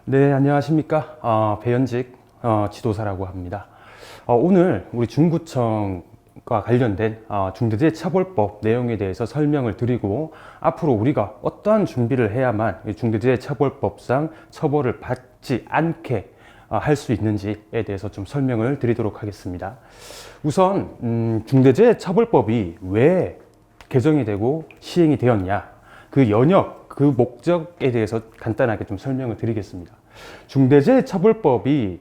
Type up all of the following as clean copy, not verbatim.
네, 안녕하십니까. 배현직 지도사라고 합니다. 오늘 우리 중구청과 관련된 중대재해처벌법 내용에 대해서 설명을 드리고, 앞으로 우리가 어떠한 준비를 해야만 이 중대재해처벌법상 처벌을 받지 않게 할 수 있는지에 대해서 좀 설명을 드리도록 하겠습니다. 우선 중대재해처벌법이 왜 개정이 되고 시행이 되었냐, 그 연역, 그 목적에 대해서 간단하게 좀 설명을 드리겠습니다. 중대재해처벌법이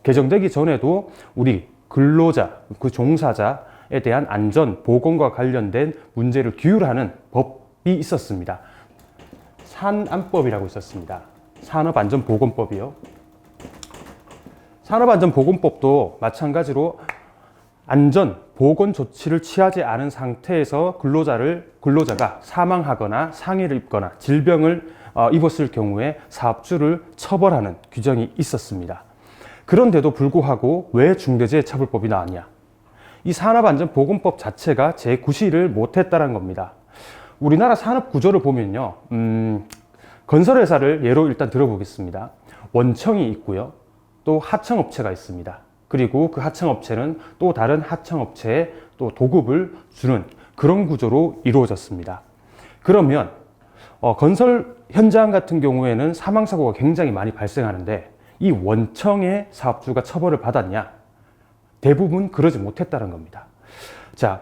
개정되기 전에도 우리 근로자, 그 종사자에 대한 안전, 보건과 관련된 문제를 규율하는 법이 있었습니다. 산안법이라고 있었습니다. 산업안전보건법이요. 산업안전보건법도 마찬가지로 안전, 보건 조치를 취하지 않은 상태에서 근로자가 사망하거나 상해를 입거나 질병을 입었을 경우에 사업주를 처벌하는 규정이 있었습니다. 그런데도 불구하고 왜 중대재해처벌법이 나왔냐? 이 산업안전보건법 자체가 제9시를 못했다는 겁니다. 우리나라 산업 구조를 보면요, 건설회사를 예로 일단 들어보겠습니다. 원청이 있고요, 또 하청업체가 있습니다. 그리고 그 하청업체는 또 다른 하청업체에 또 도급을 주는 그런 구조로 이루어졌습니다. 그러면 건설 현장 같은 경우에는 사망사고가 굉장히 많이 발생하는데, 이 원청의 사업주가 처벌을 받았냐? 대부분 그러지 못했다는 겁니다. 자,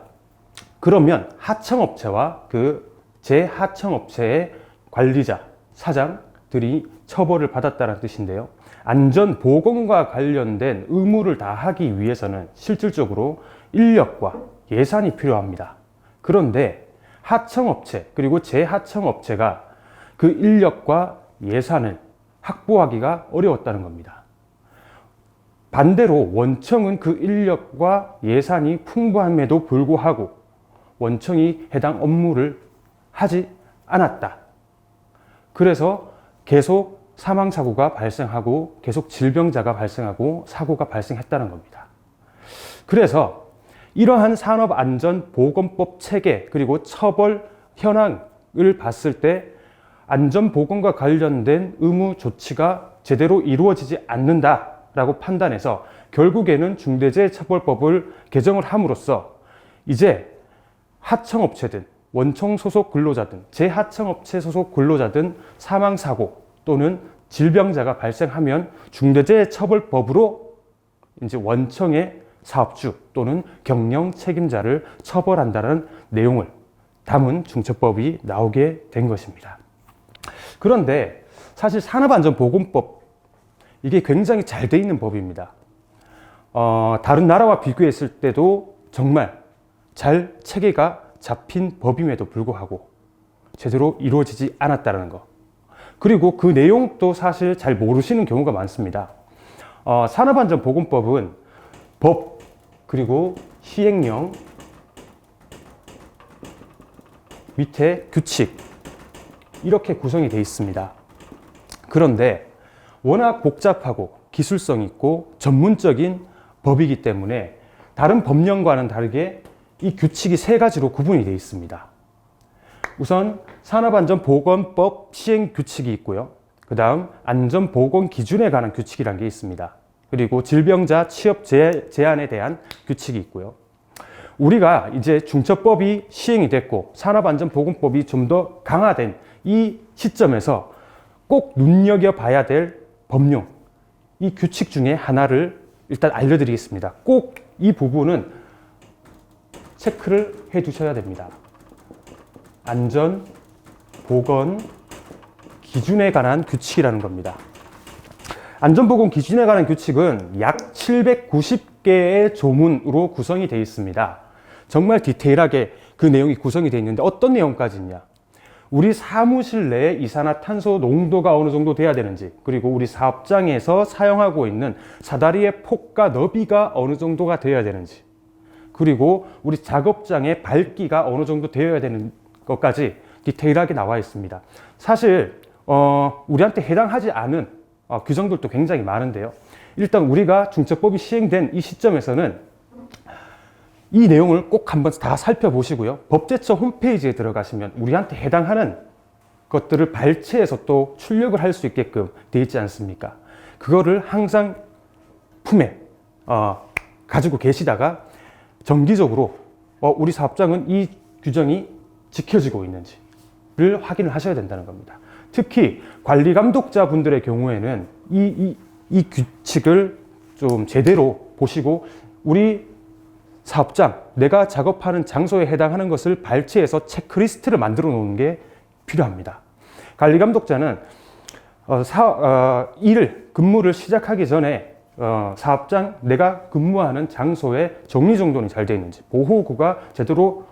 그러면 하청업체와 그 재하청업체의 관리자, 사장들이 처벌을 받았다는 뜻인데요. 안전, 보건과 관련된 의무를 다하기 위해서는 실질적으로 인력과 예산이 필요합니다. 그런데 하청업체 그리고 재하청업체가 그 인력과 예산을 확보하기가 어려웠다는 겁니다. 반대로 원청은 그 인력과 예산이 풍부함에도 불구하고 원청이 해당 업무를 하지 않았다. 그래서 계속 사망사고가 발생하고 계속 질병자가 발생하고 사고가 발생했다는 겁니다. 그래서 이러한 산업안전보건법 체계 그리고 처벌 현황을 봤을 때 안전보건과 관련된 의무 조치가 제대로 이루어지지 않는다라고 판단해서 결국에는 중대재해처벌법을 개정을 함으로써 이제 하청업체든 원청 소속 근로자든 재하청업체 소속 근로자든 사망사고 또는 질병자가 발생하면 중대재해처벌법으로 이제 원청의 사업주 또는 경영 책임자를 처벌한다는 내용을 담은 중처법이 나오게 된 것입니다. 그런데 사실 산업안전보건법, 이게 굉장히 잘 돼 있는 법입니다. 다른 나라와 비교했을 때도 정말 잘 체계가 잡힌 법임에도 불구하고 제대로 이루어지지 않았다는 것. 그리고 그 내용도 사실 잘 모르시는 경우가 많습니다. 산업안전보건법은 법, 그리고 시행령, 밑에 규칙, 이렇게 구성이 되어 있습니다. 그런데 워낙 복잡하고 기술성 있고 전문적인 법이기 때문에 다른 법령과는 다르게 이 규칙이 3가지로 구분이 되어 있습니다. 우선 산업안전보건법 시행규칙이 있고요. 그 다음 안전보건기준에 관한 규칙이라는 게 있습니다. 그리고 질병자 취업 제한에 대한 규칙이 있고요. 우리가 이제 중처법이 시행이 됐고 산업안전보건법이 좀 더 강화된 이 시점에서 꼭 눈여겨봐야 될 법령, 이 규칙 중에 하나를 일단 알려드리겠습니다. 꼭 이 부분은 체크를 해 두셔야 됩니다. 안전, 보건, 기준에 관한 규칙이라는 겁니다. 안전보건 기준에 관한 규칙은 약 790개의 조문으로 구성이 되어 있습니다. 정말 디테일하게 그 내용이 구성이 되어 있는데 어떤 내용까지 있냐? 우리 사무실 내에 이산화탄소 농도가 어느 정도 돼야 되는지, 그리고 우리 사업장에서 사용하고 있는 사다리의 폭과 너비가 어느 정도가 되어야 되는지, 그리고 우리 작업장의 밝기가 어느 정도 되어야 되는 것까지 디테일하게 나와 있습니다. 사실 우리한테 해당하지 않은 규정들도 굉장히 많은데요. 일단 우리가 중처법이 시행된 이 시점에서는 이 내용을 꼭 한번 다 살펴보시고요. 법제처 홈페이지에 들어가시면 우리한테 해당하는 것들을 발췌해서 또 출력을 할 수 있게끔 되어 있지 않습니까? 그거를 항상 품에 가지고 계시다가 정기적으로 우리 사업장은 이 규정이 지켜지고 있는지를 확인을 하셔야 된다는 겁니다. 특히 관리 감독자 분들의 경우에는 이 규칙을 좀 제대로 보시고 우리 사업장, 내가 작업하는 장소에 해당하는 것을 발췌해서 체크리스트를 만들어 놓는 게 필요합니다. 관리 감독자는 근무를 시작하기 전에 사업장, 내가 근무하는 장소의 정리정돈이 잘 되어 있는지, 보호구가 제대로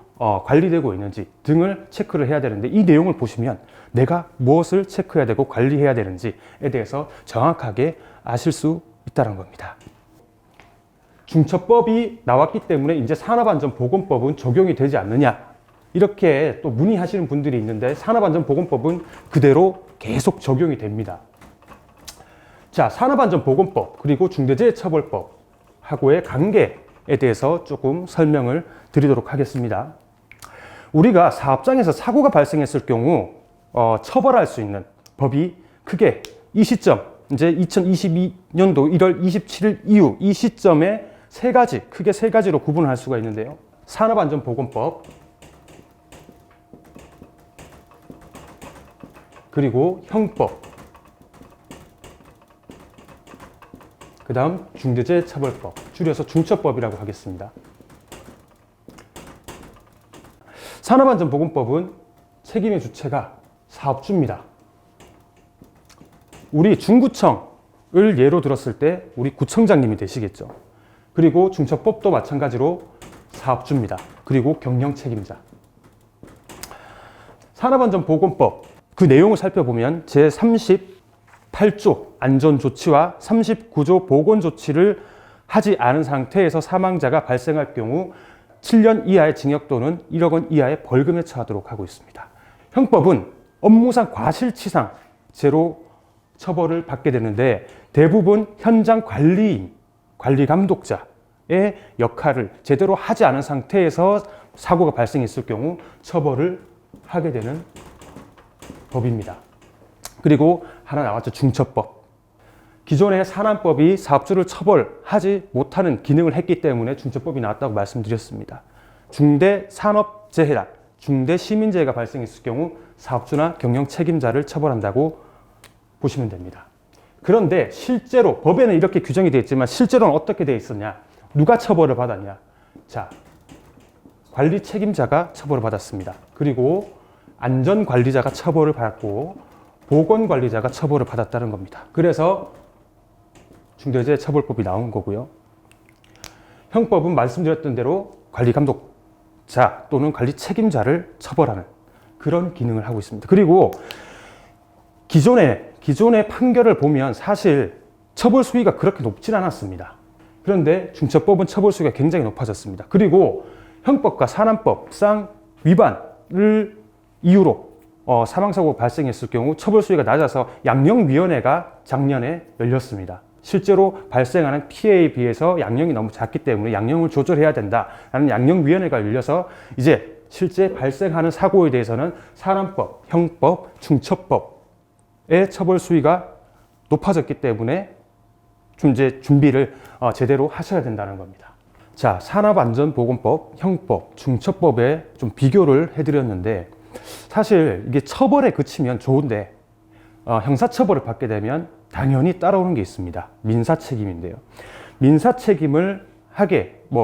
관리되고 있는지 등을 체크를 해야 되는데, 이 내용을 보시면 내가 무엇을 체크해야 되고 관리해야 되는지에 대해서 정확하게 아실 수 있다는 겁니다. 중처법이 나왔기 때문에 이제 산업안전보건법은 적용이 되지 않느냐, 이렇게 또 문의하시는 분들이 있는데, 산업안전보건법은 그대로 계속 적용이 됩니다. 자, 산업안전보건법 그리고 중대재해처벌법하고의 관계에 대해서 조금 설명을 드리도록 하겠습니다. 우리가 사업장에서 사고가 발생했을 경우 처벌할 수 있는 법이 크게 이 시점, 이제 2022년도 1월 27일 이후 이 시점에 크게 세 가지로 구분할 수가 있는데요. 산업안전보건법, 그리고 형법, 그 다음 중대재해처벌법, 줄여서 중처법이라고 하겠습니다. 산업안전보건법은 책임의 주체가 사업주입니다. 우리 중구청을 예로 들었을 때 우리 구청장님이 되시겠죠. 그리고 중처법도 마찬가지로 사업주입니다. 그리고 경영 책임자. 산업안전보건법 그 내용을 살펴보면 제38조 안전조치와 39조 보건조치를 하지 않은 상태에서 사망자가 발생할 경우 7년 이하의 징역 또는 1억 원 이하의 벌금에 처하도록 하고 있습니다. 형법은 업무상 과실치상죄로 처벌을 받게 되는데, 대부분 현장 관리인, 관리 감독자의 역할을 제대로 하지 않은 상태에서 사고가 발생했을 경우 처벌을 하게 되는 법입니다. 그리고 하나 나왔죠. 중처법. 기존의 산안법이 사업주를 처벌하지 못하는 기능을 했기 때문에 중처법이 나왔다고 말씀드렸습니다. 중대산업재해나 중대시민재해가 발생했을 경우 사업주나 경영 책임자를 처벌한다고 보시면 됩니다. 그런데 실제로 법에는 이렇게 규정이 되어 있지만 실제로는 어떻게 되어 있었냐? 누가 처벌을 받았냐? 자, 관리 책임자가 처벌을 받았습니다. 그리고 안전관리자가 처벌을 받았고 보건관리자가 처벌을 받았다는 겁니다. 그래서 중대재해처벌법이 나온 거고요. 형법은 말씀드렸던 대로 관리감독자 또는 관리 책임자를 처벌하는 그런 기능을 하고 있습니다. 그리고 기존의 판결을 보면 사실 처벌 수위가 그렇게 높진 않았습니다. 그런데 중처법은 처벌 수위가 굉장히 높아졌습니다. 그리고 형법과 산안법상 위반을 이유로 사망사고가 발생했을 경우 처벌 수위가 낮아서 양형위원회가 작년에 열렸습니다. 실제로 발생하는 피해에 비해서 양형이 너무 작기 때문에 양형을 조절해야 된다라는 양형위원회가 열려서 이제 실제 발생하는 사고에 대해서는 산안법, 형법, 중처법의 처벌 수위가 높아졌기 때문에 이제 준비를 제대로 하셔야 된다는 겁니다. 자, 산업안전보건법, 형법, 중처법에 좀 비교를 해드렸는데, 사실 이게 처벌에 그치면 좋은데 형사처벌을 받게 되면 당연히 따라오는 게 있습니다. 민사책임인데요. 민사책임을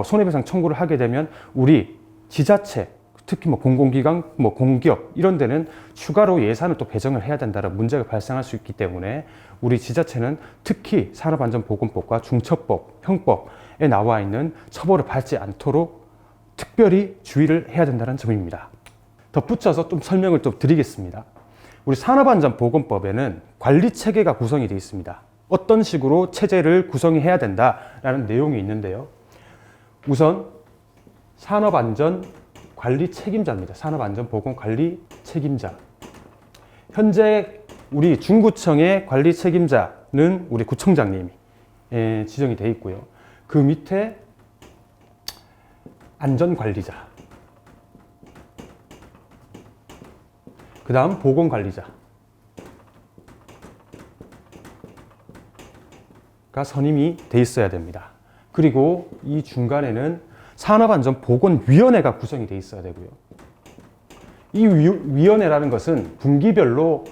손해배상 청구를 하게 되면 우리 지자체, 특히 공공기관, 공기업 이런 데는 추가로 예산을 또 배정을 해야 된다는 문제가 발생할 수 있기 때문에 우리 지자체는 특히 산업안전보건법과 중처법, 형법에 나와 있는 처벌을 받지 않도록 특별히 주의를 해야 된다는 점입니다. 덧붙여서 좀 설명을 좀 드리겠습니다. 우리 산업안전보건법에는 관리체계가 구성이 되어 있습니다. 어떤 식으로 체제를 구성해야 된다라는 내용이 있는데요. 우선 산업안전관리책임자입니다. 산업안전보건관리책임자. 현재 우리 중구청의 관리책임자는 우리 구청장님이 지정이 되어 있고요. 그 밑에 안전관리자, 그 다음 보건관리자가 선임이 돼 있어야 됩니다. 그리고 이 중간에는 산업안전보건위원회가 구성이 돼 있어야 되고요. 이 위원회라는 것은 분기별로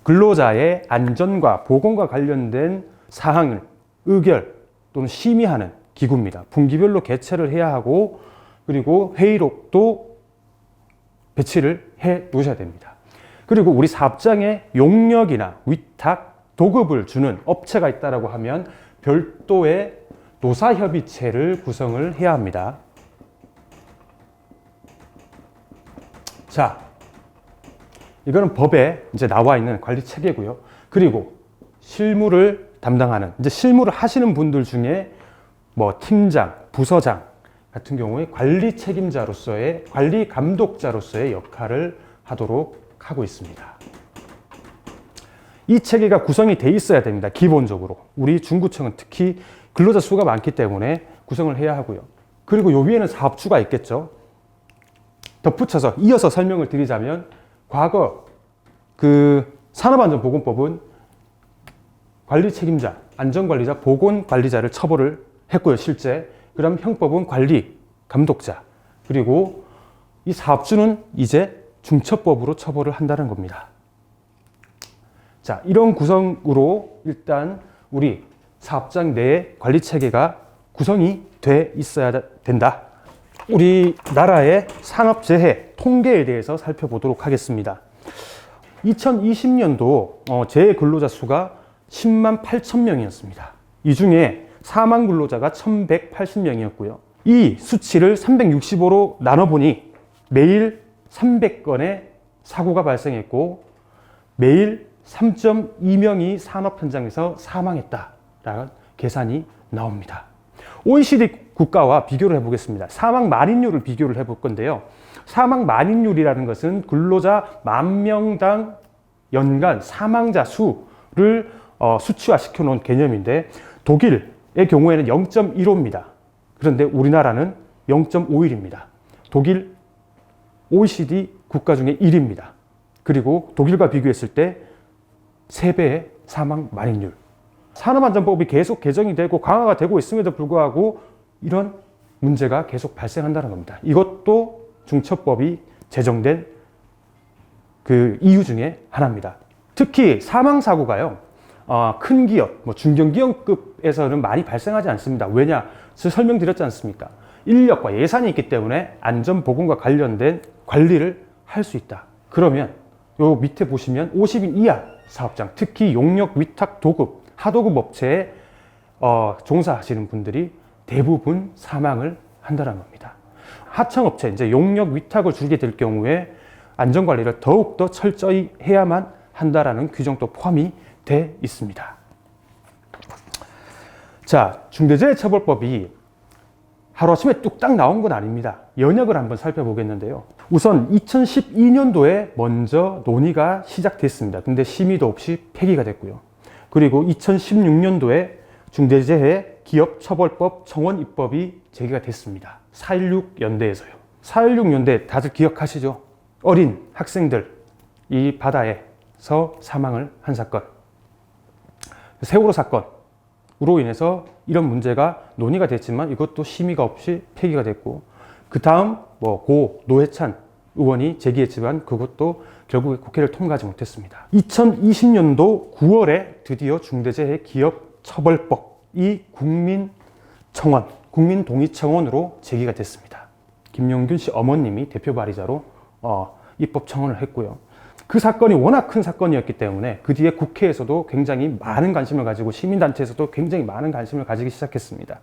근로자의 안전과 보건과 관련된 사항을 의결 또는 심의하는 기구입니다. 분기별로 개최를 해야 하고 그리고 회의록도 배치를 해 놓으셔야 됩니다. 그리고 우리 사업장에 용역이나 위탁, 도급을 주는 업체가 있다고 하면 별도의 노사협의체를 구성을 해야 합니다. 자, 이거는 법에 이제 나와 있는 관리 체계고요. 그리고 실무를 담당하는, 이제 실무를 하시는 분들 중에 뭐 팀장, 부서장 같은 경우에 관리 책임자로서의, 관리 감독자로서의 역할을 하도록 하고 있습니다. 이 체계가 구성이 돼 있어야 됩니다. 기본적으로. 우리 중구청은 특히 근로자 수가 많기 때문에 구성을 해야 하고요. 그리고 요 위에는 사업주가 있겠죠. 덧붙여서 이어서 설명을 드리자면 과거 그 산업안전보건법은 관리 책임자, 안전관리자, 보건관리자를 처벌을 했고요. 실제. 그럼 형법은 관리 감독자. 그리고 이 사업주는 이제 중처법으로 처벌을 한다는 겁니다. 자, 이런 구성으로 일단 우리 사업장 내에 관리 체계가 구성이 돼 있어야 된다. 우리나라의 산업재해 통계에 대해서 살펴보도록 하겠습니다. 2020년도 재해 근로자 수가 10만 8천 명이었습니다. 이 중에 사망 근로자가 1,180명이었고요. 이 수치를 365로 나눠보니 매일 300건의 사고가 발생했고 매일 3.2명이 산업 현장에서 사망했다라는 계산이 나옵니다. OECD 국가와 비교를 해보겠습니다. 사망 만인율을 비교를 해볼 건데요. 사망 만인율이라는 것은 근로자 10,000명당 연간 사망자 수를 수치화시켜 놓은 개념인데 독일의 경우에는 0.15입니다. 그런데 우리나라는 0.51입니다. 독일 OECD 국가 중에 1위입니다. 그리고 독일과 비교했을 때 3배의 사망 만인율. 산업안전법이 계속 개정이 되고 강화가 되고 있음에도 불구하고 이런 문제가 계속 발생한다는 겁니다. 이것도 중처법이 제정된 그 이유 중에 하나입니다. 특히 사망사고가요, 큰 기업, 뭐 중견기업급에서는 많이 발생하지 않습니다. 왜냐? 제가 설명드렸지 않습니까? 인력과 예산이 있기 때문에 안전보건과 관련된 관리를 할 수 있다. 그러면 요 밑에 보시면 50인 이하 사업장, 특히 용역, 위탁, 도급, 하도급 업체에 종사하시는 분들이 대부분 사망을 한다는 겁니다. 하청업체, 이제 용역, 위탁을 주게 될 경우에 안전관리를 더욱더 철저히 해야만 한다라는 규정도 포함이 돼 있습니다. 자, 중대재해처벌법이 하루아침에 뚝딱 나온 건 아닙니다. 연역을 한번 살펴보겠는데요. 우선 2012년도에 먼저 논의가 시작됐습니다. 근데 심의도 없이 폐기가 됐고요. 그리고 2016년도에 중대재해 기업처벌법 청원 입법이 제기가 됐습니다. 4.16 연대에서요. 4.16 연대 다들 기억하시죠? 어린 학생들 이 바다에서 사망을 한 사건. 세월호 사건으로 인해서 이런 문제가 논의가 됐지만 이것도 심의가 없이 폐기가 됐고, 그 다음 고 노회찬 의원이 제기했지만 그것도 결국에 국회를 통과하지 못했습니다. 2020년도 9월에 드디어 중대재해 기업처벌법이 국민청원, 국민동의청원으로 제기가 됐습니다. 김용균 씨 어머님이 대표 발의자로 입법 청원을 했고요. 그 사건이 워낙 큰 사건이었기 때문에 그 뒤에 국회에서도 굉장히 많은 관심을 가지고 시민단체에서도 굉장히 많은 관심을 가지기 시작했습니다.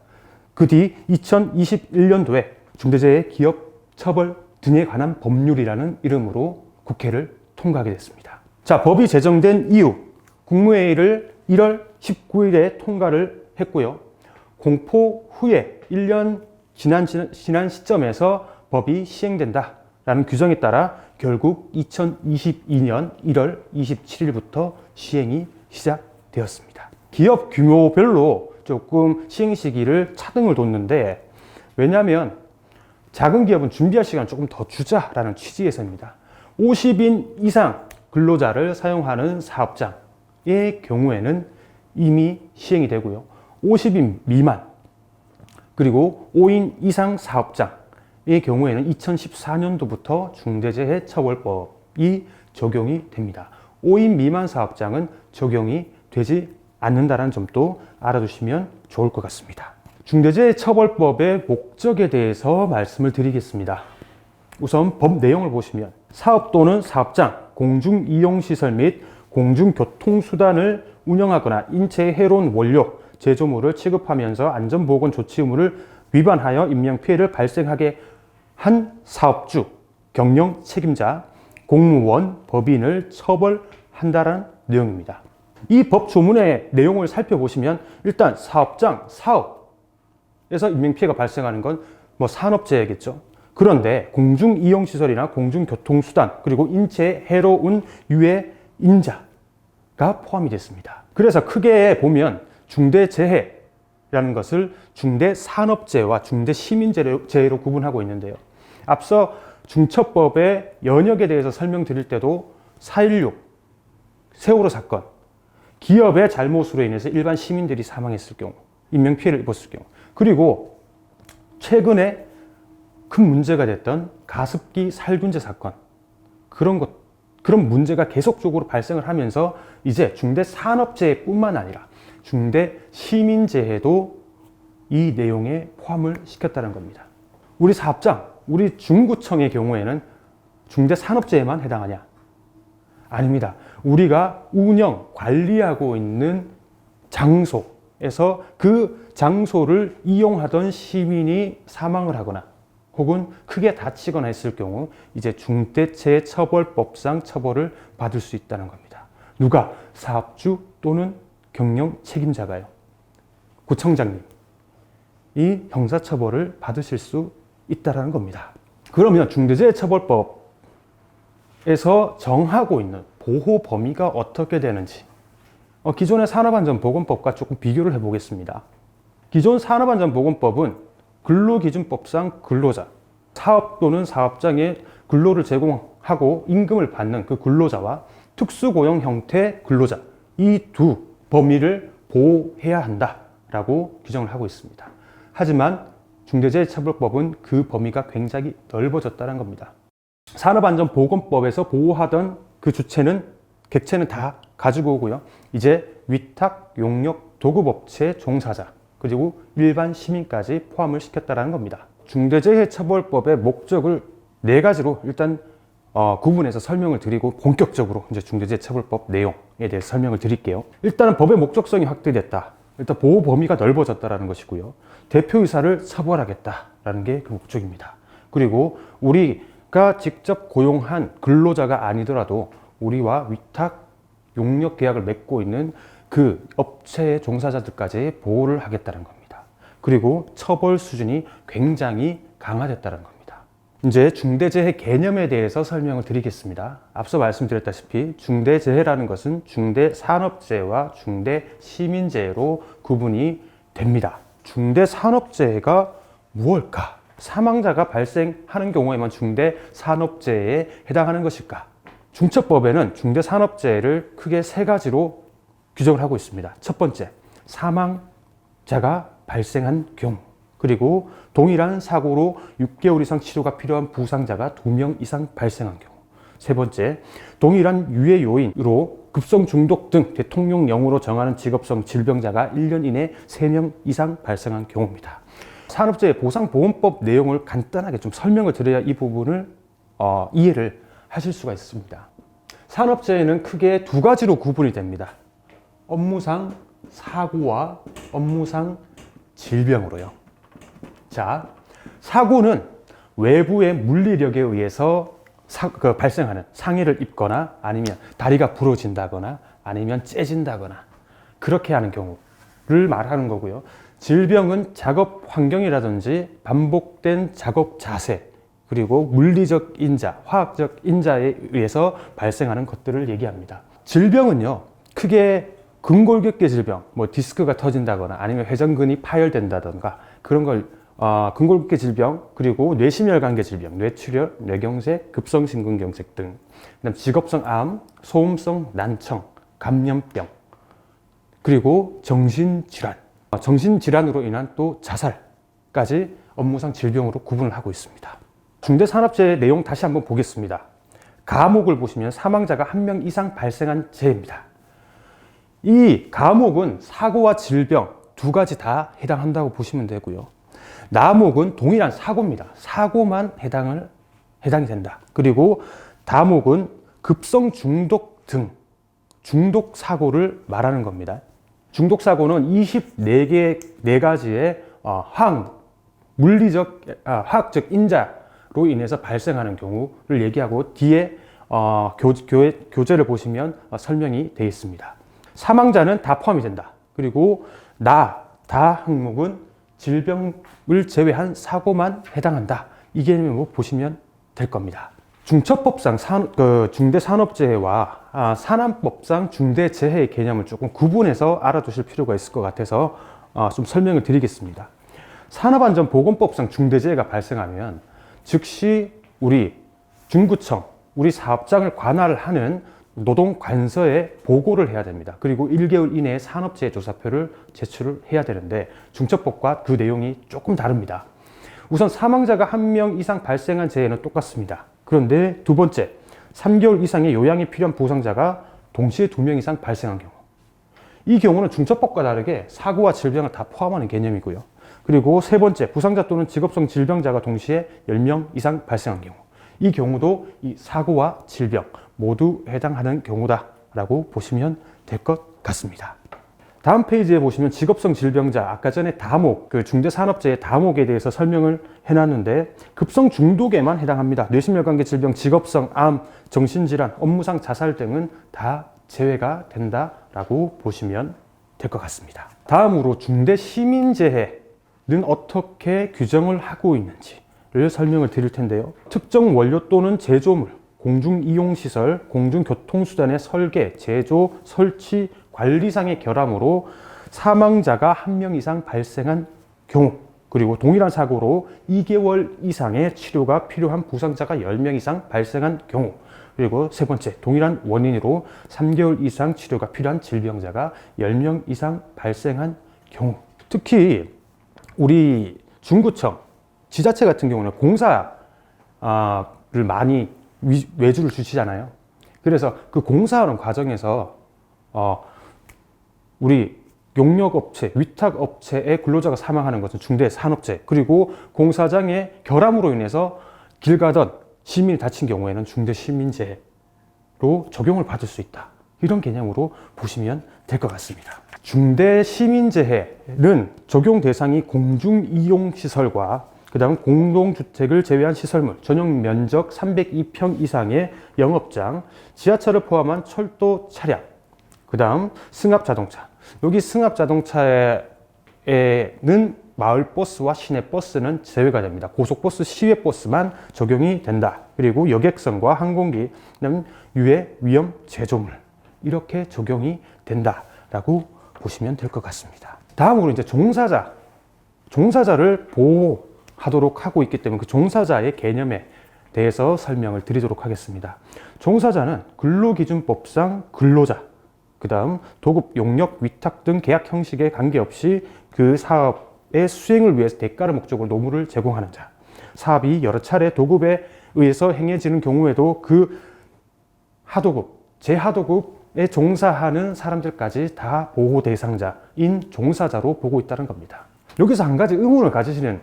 그 뒤 2021년도에 중대재해 기업처벌 등에 관한 법률이라는 이름으로 국회를 통과하게 됐습니다. 자, 법이 제정된 이후 국무회의를 1월 19일에 통과를 했고요. 공포 후에 1년 지난 시점에서 법이 시행된다라는 규정에 따라 결국 2022년 1월 27일부터 시행이 시작되었습니다. 기업 규모별로 조금 시행 시기를 차등을 뒀는데, 왜냐하면 작은 기업은 준비할 시간을 조금 더 주자라는 취지에서입니다. 50인 이상 근로자를 사용하는 사업장의 경우에는 이미 시행이 되고요. 50인 미만 그리고 5인 이상 사업장의 경우에는 2014년도부터 중대재해처벌법이 적용이 됩니다. 5인 미만 사업장은 적용이 되지 않는다는 점도 알아두시면 좋을 것 같습니다. 중대재해처벌법의 목적에 대해서 말씀을 드리겠습니다. 우선 법 내용을 보시면 사업 또는 사업장, 공중이용시설 및 공중교통수단을 운영하거나 인체에 해로운 원료, 제조물을 취급하면서 안전보건 조치 의무를 위반하여 인명피해를 발생하게 한 사업주, 경영 책임자, 공무원, 법인을 처벌한다는 내용입니다. 이 법 조문의 내용을 살펴보시면 일단 사업장, 사업에서 인명피해가 발생하는 건 산업재해겠죠. 그런데 공중이용시설이나 공중교통수단 그리고 인체에 해로운 유해 인자가 포함이 됐습니다. 그래서 크게 보면 중대재해라는 것을 중대산업재해와 중대시민재해로 구분하고 있는데요. 앞서 중처법의 연역에 대해서 설명드릴 때도 4.16 세월호 사건, 기업의 잘못으로 인해서 일반 시민들이 사망했을 경우, 인명피해를 입었을 경우, 그리고 최근에 큰 문제가 됐던 가습기 살균제 사건, 그런 문제가 계속적으로 발생을 하면서 이제 중대산업재해뿐만 아니라 중대시민재해도 이 내용에 포함을 시켰다는 겁니다. 우리 사업장, 우리 중구청의 경우에는 중대산업재해만 해당하냐? 아닙니다. 우리가 운영, 관리하고 있는 장소에서 그 장소를 이용하던 시민이 사망을 하거나 혹은 크게 다치거나 했을 경우 이제 중대재해처벌법상 처벌을 받을 수 있다는 겁니다. 누가? 사업주 또는 경영 책임자가요. 구청장님. 이 형사처벌을 받으실 수 있다는 겁니다. 그러면 중대재해처벌법에서 정하고 있는 보호 범위가 어떻게 되는지 기존의 산업안전보건법과 조금 비교를 해보겠습니다. 기존 산업안전보건법은 근로기준법상 근로자, 사업 또는 사업장에 근로를 제공하고 임금을 받는 그 근로자와 특수고용 형태 근로자, 이 두 범위를 보호해야 한다라고 규정을 하고 있습니다. 하지만 중대재해처벌법은 그 범위가 굉장히 넓어졌다는 겁니다. 산업안전보건법에서 보호하던 그 객체는 다 가지고 오고요. 이제 위탁, 용역, 도급업체 종사자, 그리고 일반 시민까지 포함을 시켰다는 겁니다. 중대재해처벌법의 목적을 4가지로 일단 구분해서 설명을 드리고 본격적으로 이제 중대재해처벌법 내용에 대해서 설명을 드릴게요. 일단은 법의 목적성이 확대됐다. 일단 보호 범위가 넓어졌다는 것이고요. 대표이사를 처벌하겠다라는 게 그 목적입니다. 그리고 우리가 직접 고용한 근로자가 아니더라도 우리와 위탁, 용역 계약을 맺고 있는 그 업체의 종사자들까지 보호를 하겠다는 겁니다. 그리고 처벌 수준이 굉장히 강화됐다는 겁니다. 이제 중대재해 개념에 대해서 설명을 드리겠습니다. 앞서 말씀드렸다시피 중대재해라는 것은 중대산업재해와 중대시민재해로 구분이 됩니다. 중대산업재해가 무엇일까? 사망자가 발생하는 경우에만 중대산업재해에 해당하는 것일까? 중처법에는 중대산업재해를 크게 3가지로 규정을 하고 있습니다. 첫 번째, 사망자가 발생한 경우, 그리고 동일한 사고로 6개월 이상 치료가 필요한 부상자가 2명 이상 발생한 경우, 세 번째, 동일한 유해 요인으로 급성 중독 등 대통령령으로 정하는 직업성 질병자가 1년 이내 3명 이상 발생한 경우입니다. 산업재해 보상보험법 내용을 간단하게 좀 설명을 드려야 이 부분을 이해를 하실 수가 있습니다. 산업재해는 크게 2가지로 구분이 됩니다. 업무상 사고와 업무상 질병으로요. 자, 사고는 외부의 물리력에 의해서 발생하는 상해를 입거나 아니면 다리가 부러진다거나 아니면 째진다거나 그렇게 하는 경우를 말하는 거고요. 질병은 작업 환경이라든지 반복된 작업 자세, 그리고 물리적 인자, 화학적 인자에 의해서 발생하는 것들을 얘기합니다. 질병은요, 크게 근골격계 질병, 디스크가 터진다거나 아니면 회전근이 파열된다던가 그런 걸 근골격계 질병, 그리고 뇌심혈관계 질병, 뇌출혈, 뇌경색, 급성심근경색 등, 그다음 직업성 암, 소음성 난청, 감염병, 그리고 정신질환, 정신질환으로 인한 또 자살까지 업무상 질병으로 구분을 하고 있습니다. 중대산업재해 내용 다시 한번 보겠습니다. 가목을 보시면 사망자가 1명 이상 발생한 재해입니다. 이 가목은 사고와 질병 두 가지 다 해당한다고 보시면 되고요. 나목은 동일한 사고입니다. 사고만 해당이 된다. 그리고 다목은 급성 중독 등 중독 사고를 말하는 겁니다. 중독 사고는 24가지의 화학적 인자로 인해서 발생하는 경우를 얘기하고 뒤에 교재를 보시면 설명이 되어 있습니다. 사망자는 다 포함이 된다. 그리고 다 항목은 질병을 제외한 사고만 해당한다. 이 개념으로 보시면 될 겁니다. 중처법상 중대산업재해와 산안법상 중대재해의 개념을 조금 구분해서 알아두실 필요가 있을 것 같아서 좀 설명을 드리겠습니다. 산업안전보건법상 중대재해가 발생하면 즉시 우리 중구청, 우리 사업장을 관할을 하는 노동관서에 보고를 해야 됩니다. 그리고 1개월 이내에 산업재해 조사표를 제출을 해야 되는데 중처법과 그 내용이 조금 다릅니다. 우선 사망자가 1명 이상 발생한 재해는 똑같습니다. 그런데 두 번째, 3개월 이상의 요양이 필요한 부상자가 동시에 2명 이상 발생한 경우, 이 경우는 중처법과 다르게 사고와 질병을 다 포함하는 개념이고요. 그리고 세 번째, 부상자 또는 직업성 질병자가 동시에 10명 이상 발생한 경우, 이 경우도 이 사고와 질병 모두 해당하는 경우다라고 보시면 될 것 같습니다. 다음 페이지에 보시면 직업성 질병자, 아까 전에 다목, 중대산업재해 다목에 대해서 설명을 해놨는데 급성 중독에만 해당합니다. 뇌심혈관계 질병, 직업성 암, 정신질환, 업무상 자살 등은 다 제외가 된다라고 보시면 될 것 같습니다. 다음으로 중대시민재해는 어떻게 규정을 하고 있는지를 설명을 드릴 텐데요. 특정 원료 또는 제조물, 공중이용시설, 공중교통수단의 설계, 제조, 설치, 관리상의 결함으로 사망자가 1명 이상 발생한 경우, 그리고 동일한 사고로 2개월 이상의 치료가 필요한 부상자가 10명 이상 발생한 경우, 그리고 세 번째, 동일한 원인으로 3개월 이상 치료가 필요한 질병자가 10명 이상 발생한 경우. 특히 우리 중구청, 지자체 같은 경우는 공사를 많이 외주를 주시잖아요. 그래서 그 공사하는 과정에서 우리 용역업체, 위탁업체의 근로자가 사망하는 것은 중대산업재해, 그리고 공사장의 결함으로 인해서 길 가던 시민이 다친 경우에는 중대시민재해로 적용을 받을 수 있다. 이런 개념으로 보시면 될 것 같습니다. 중대시민재해는 적용 대상이 공중이용시설과 그 다음 공동주택을 제외한 시설물, 전용 면적 302평 이상의 영업장, 지하철을 포함한 철도 차량, 그 다음 승합자동차. 여기 승합자동차에는 마을버스와 시내버스는 제외가 됩니다. 고속버스, 시외버스만 적용이 된다. 그리고 여객선과 항공기, 그다음 유해 위험 제조물, 이렇게 적용이 된다라고 보시면 될 것 같습니다. 다음으로 이제 종사자를 보호하도록 하고 있기 때문에 그 종사자의 개념에 대해서 설명을 드리도록 하겠습니다. 종사자는 근로기준법상 근로자, 그 다음 도급, 용역, 위탁 등 계약 형식에 관계없이 그 사업의 수행을 위해서 대가를 목적으로 노무를 제공하는 자, 사업이 여러 차례 도급에 의해서 행해지는 경우에도 그 하도급, 제하도급에 종사하는 사람들까지 다 보호 대상자인 종사자로 보고 있다는 겁니다. 여기서 한 가지 의문을 가지실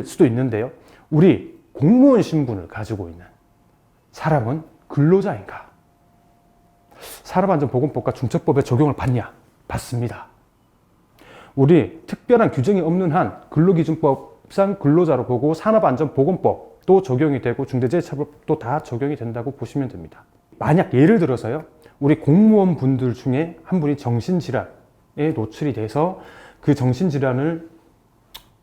수도 있는데요. 우리 공무원 신분을 가지고 있는 사람은 근로자인가? 산업안전보건법과 중처법의 적용을 받냐? 받습니다. 우리 특별한 규정이 없는 한 근로기준법상 근로자로 보고 산업안전보건법도 적용이 되고 중대재해처벌법도 다 적용이 된다고 보시면 됩니다. 만약 예를 들어서요, 우리 공무원 분들 중에 한 분이 정신질환에 노출이 돼서 그 정신질환을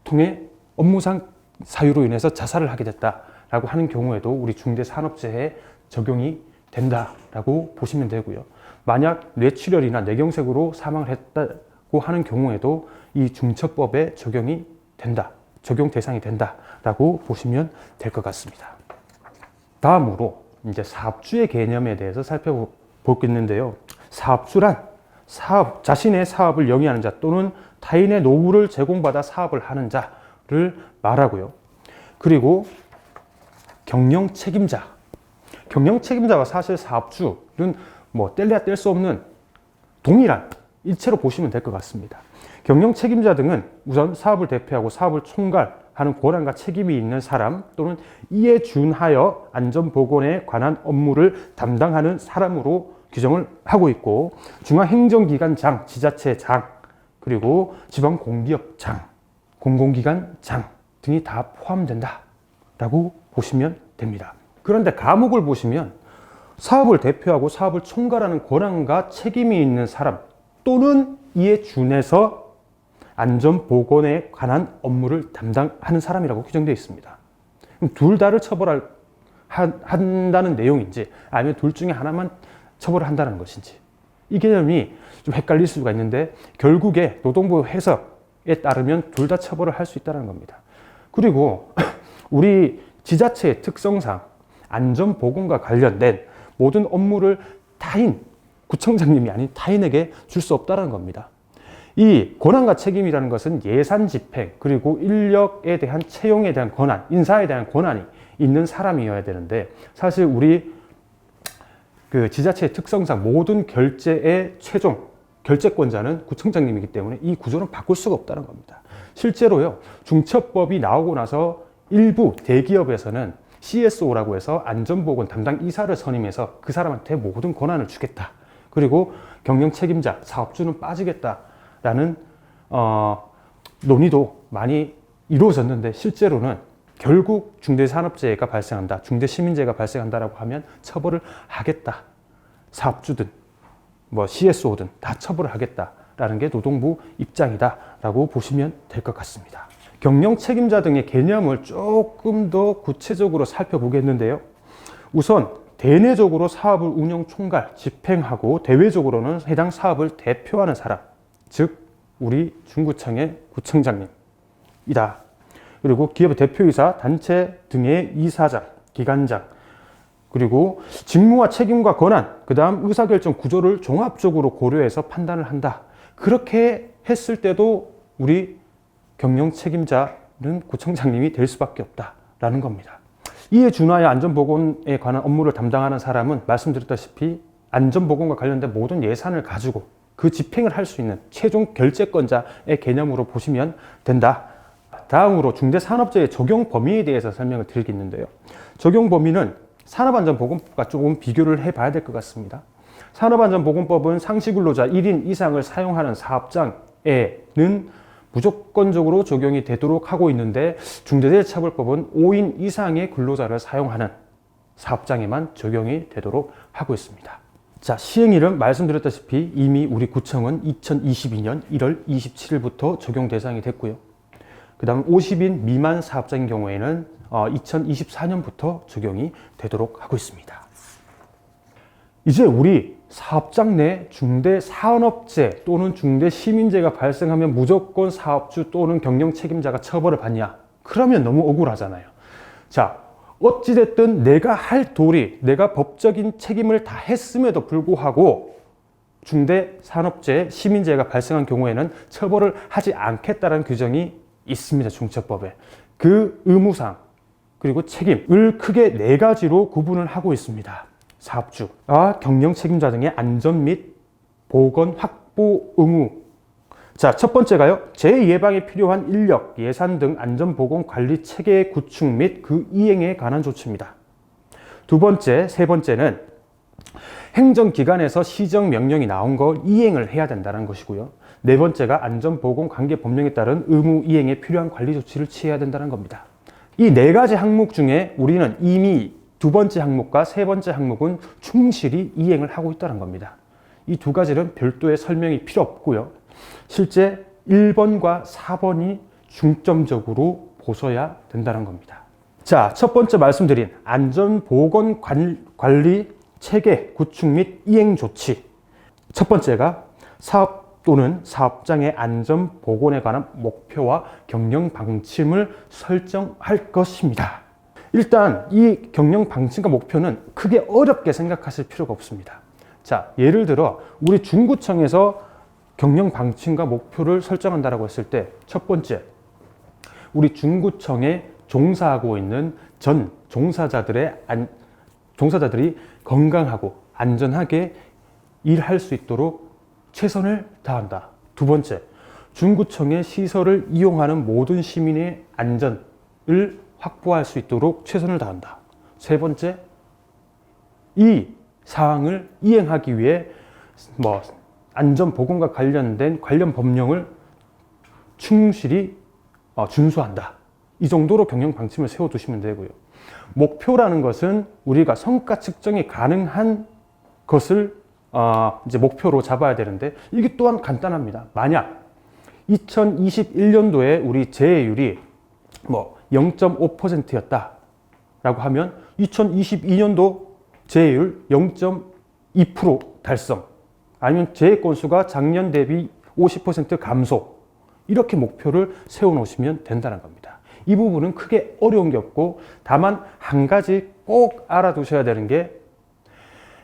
통해 업무상 사유로 인해서 자살을 하게 됐다라고 하는 경우에도 우리 중대산업재해에 적용이 된다라고 보시면 되고요. 만약 뇌출혈이나 뇌경색으로 사망을 했다고 하는 경우에도 이 중처법에 적용이 된다. 적용 대상이 된다라고 보시면 될 것 같습니다. 다음으로 이제 사업주의 개념에 대해서 살펴보겠는데요. 사업주란 자신의 사업을 영위하는 자 또는 타인의 노후를 제공받아 사업을 하는 자를 말하고요. 그리고 경영 책임자. 경영 책임자와 사실 사업주는 뭐 뗄래야 뗄 수 없는 동일한 일체로 보시면 될 것 같습니다. 경영 책임자 등은 우선 사업을 대표하고 사업을 총괄하는 권한과 책임이 있는 사람 또는 이에 준하여 안전보건에 관한 업무를 담당하는 사람으로 규정을 하고 있고, 중앙행정기관장, 지자체장, 그리고 지방공기업장, 공공기관장 등이 다 포함된다라고 보시면 됩니다. 그런데 과목을 보시면 사업을 대표하고 사업을 총괄하는 권한과 책임이 있는 사람 또는 이에 준해서 안전보건에 관한 업무를 담당하는 사람이라고 규정되어 있습니다. 둘 다를 한다는 내용인지 아니면 둘 중에 하나만 처벌을 한다는 것인지 이 개념이 좀 헷갈릴 수가 있는데, 결국에 노동부 해석에 따르면 둘 다 처벌을 할 수 있다는 겁니다. 그리고 우리 지자체의 특성상 안전보건과 관련된 모든 업무를 구청장님이 아닌 타인에게 줄 수 없다는 겁니다. 이 권한과 책임이라는 것은 예산 집행, 그리고 인력에 대한 채용에 대한 권한, 인사에 대한 권한이 있는 사람이어야 되는데, 사실 우리 그 지자체의 특성상 모든 결제의 최종 결재권자는 구청장님이기 때문에 이 구조는 바꿀 수가 없다는 겁니다. 실제로요, 중처법이 나오고 나서 일부 대기업에서는 CSO라고 해서 안전보건 담당 이사를 선임해서 그 사람한테 모든 권한을 주겠다. 그리고 경영 책임자, 사업주는 빠지겠다라는 논의도 많이 이루어졌는데, 실제로는 결국 중대산업재해가 발생한다, 중대시민재해가 발생한다라고 하면 처벌을 하겠다. 사업주든 뭐 CSO든 다 처벌을 하겠다라는 게 노동부 입장이다라고 보시면 될 것 같습니다. 경영 책임자 등의 개념을 조금 더 구체적으로 살펴보겠는데요. 우선 대내적으로 사업을 운영 총괄, 집행하고 대외적으로는 해당 사업을 대표하는 사람, 즉 우리 중구청의 구청장님이다. 그리고 기업의 대표이사, 단체 등의 이사장, 기관장, 그리고 직무와 책임과 권한, 그 다음 의사결정 구조를 종합적으로 고려해서 판단을 한다. 그렇게 했을 때도 우리 경영 책임자는 구청장님이 될 수밖에 없다라는 겁니다. 이에 준하여 안전보건에 관한 업무를 담당하는 사람은 말씀드렸다시피 안전보건과 관련된 모든 예산을 가지고 그 집행을 할 수 있는 최종 결재권자의 개념으로 보시면 된다. 다음으로 중대산업재해 적용 범위에 대해서 설명을 드리겠는데요. 적용 범위는 산업안전보건법과 조금 비교를 해봐야 될 것 같습니다. 산업안전보건법은 상시근로자 1인 이상을 사용하는 사업장에는 무조건적으로 적용이 되도록 하고 있는데, 중대재해처벌법은 5인 이상의 근로자를 사용하는 사업장에만 적용이 되도록 하고 있습니다. 자, 시행일은 말씀드렸다시피 이미 우리 구청은 2022년 1월 27일부터 적용 대상이 됐고요. 그 다음 50인 미만 사업장인 경우에는 2024년부터 적용이 되도록 하고 있습니다. 이제 우리 사업장 내 중대산업재해 또는 중대시민재해가 발생하면 무조건 사업주 또는 경영 책임자가 처벌을 받냐? 그러면 너무 억울하잖아요. 자, 어찌됐든 내가 할 도리, 내가 법적인 책임을 다 했음에도 불구하고 중대산업재해, 시민재해가 발생한 경우에는 처벌을 하지 않겠다는 규정이 있습니다. 중처법에. 그 의무상 그리고 책임을 크게 4가지로 구분을 하고 있습니다. 사업주와 경영 책임자 등의 안전 및 보건 확보 의무. 자, 첫 번째가요, 재해 예방에 필요한 인력, 예산 등 안전보건 관리 체계의 구축 및 그 이행에 관한 조치입니다. 두 번째, 세 번째는 행정기관에서 시정명령이 나온 걸 이행을 해야 된다는 것이고요. 네 번째가 안전보건 관계 법령에 따른 의무 이행에 필요한 관리 조치를 취해야 된다는 겁니다. 이 4가지 항목 중에 우리는 이미 두 번째 항목과 세 번째 항목은 충실히 이행을 하고 있다는 겁니다. 이 2가지는 별도의 설명이 필요 없고요. 실제 1번과 4번이 중점적으로 보셔야 된다는 겁니다. 자, 첫 번째 말씀드린 안전보건 관리 체계 구축 및 이행 조치. 첫 번째가 사업 또는 사업장의 안전 보건에 관한 목표와 경영 방침을 설정할 것입니다. 일단 이 경영 방침과 목표는 크게 어렵게 생각하실 필요가 없습니다. 자, 예를 들어 우리 중구청에서 경영 방침과 목표를 설정한다고 했을 때 첫 번째, 우리 중구청에 종사하고 있는 전 종사자들이 건강하고 안전하게 일할 수 있도록 최선을 다한다. 두 번째, 중구청의 시설을 이용하는 모든 시민의 안전을 확보할 수 있도록 최선을 다한다. 세 번째, 이 사항을 이행하기 위해 안전보건과 관련된 관련 법령을 충실히 준수한다. 이 정도로 경영 방침을 세워두시면 되고요. 목표라는 것은 우리가 성과 측정이 가능한 것을 이제 목표로 잡아야 되는데 이게 또한 간단합니다. 만약 2021년도에 우리 재해율이 0.5%였다라고 하면 2022년도 재해율 0.2% 달성, 아니면 재해 건수가 작년 대비 50% 감소, 이렇게 목표를 세워놓으시면 된다는 겁니다. 이 부분은 크게 어려운 게 없고, 다만 한 가지 꼭 알아두셔야 되는 게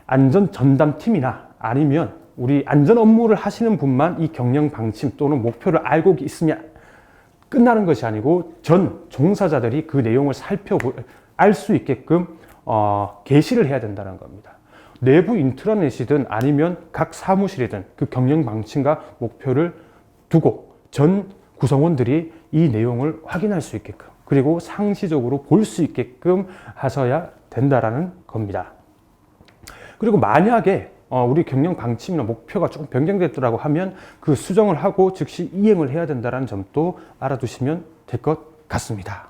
안전 전담팀이나 아니면 우리 안전 업무를 하시는 분만 이 경영 방침 또는 목표를 알고 있으면 끝나는 것이 아니고 전 종사자들이 그 내용을 알 수 있게끔 게시를 해야 된다는 겁니다. 내부 인트라넷이든 아니면 각 사무실이든 그 경영 방침과 목표를 두고 전 구성원들이 이 내용을 확인할 수 있게끔, 그리고 상시적으로 볼 수 있게끔 하셔야 된다라는 겁니다. 그리고 만약에 우리 경영 방침이나 목표가 조금 변경됐더라고 하면 그 수정을 하고 즉시 이행을 해야 된다는 점도 알아두시면 될 것 같습니다.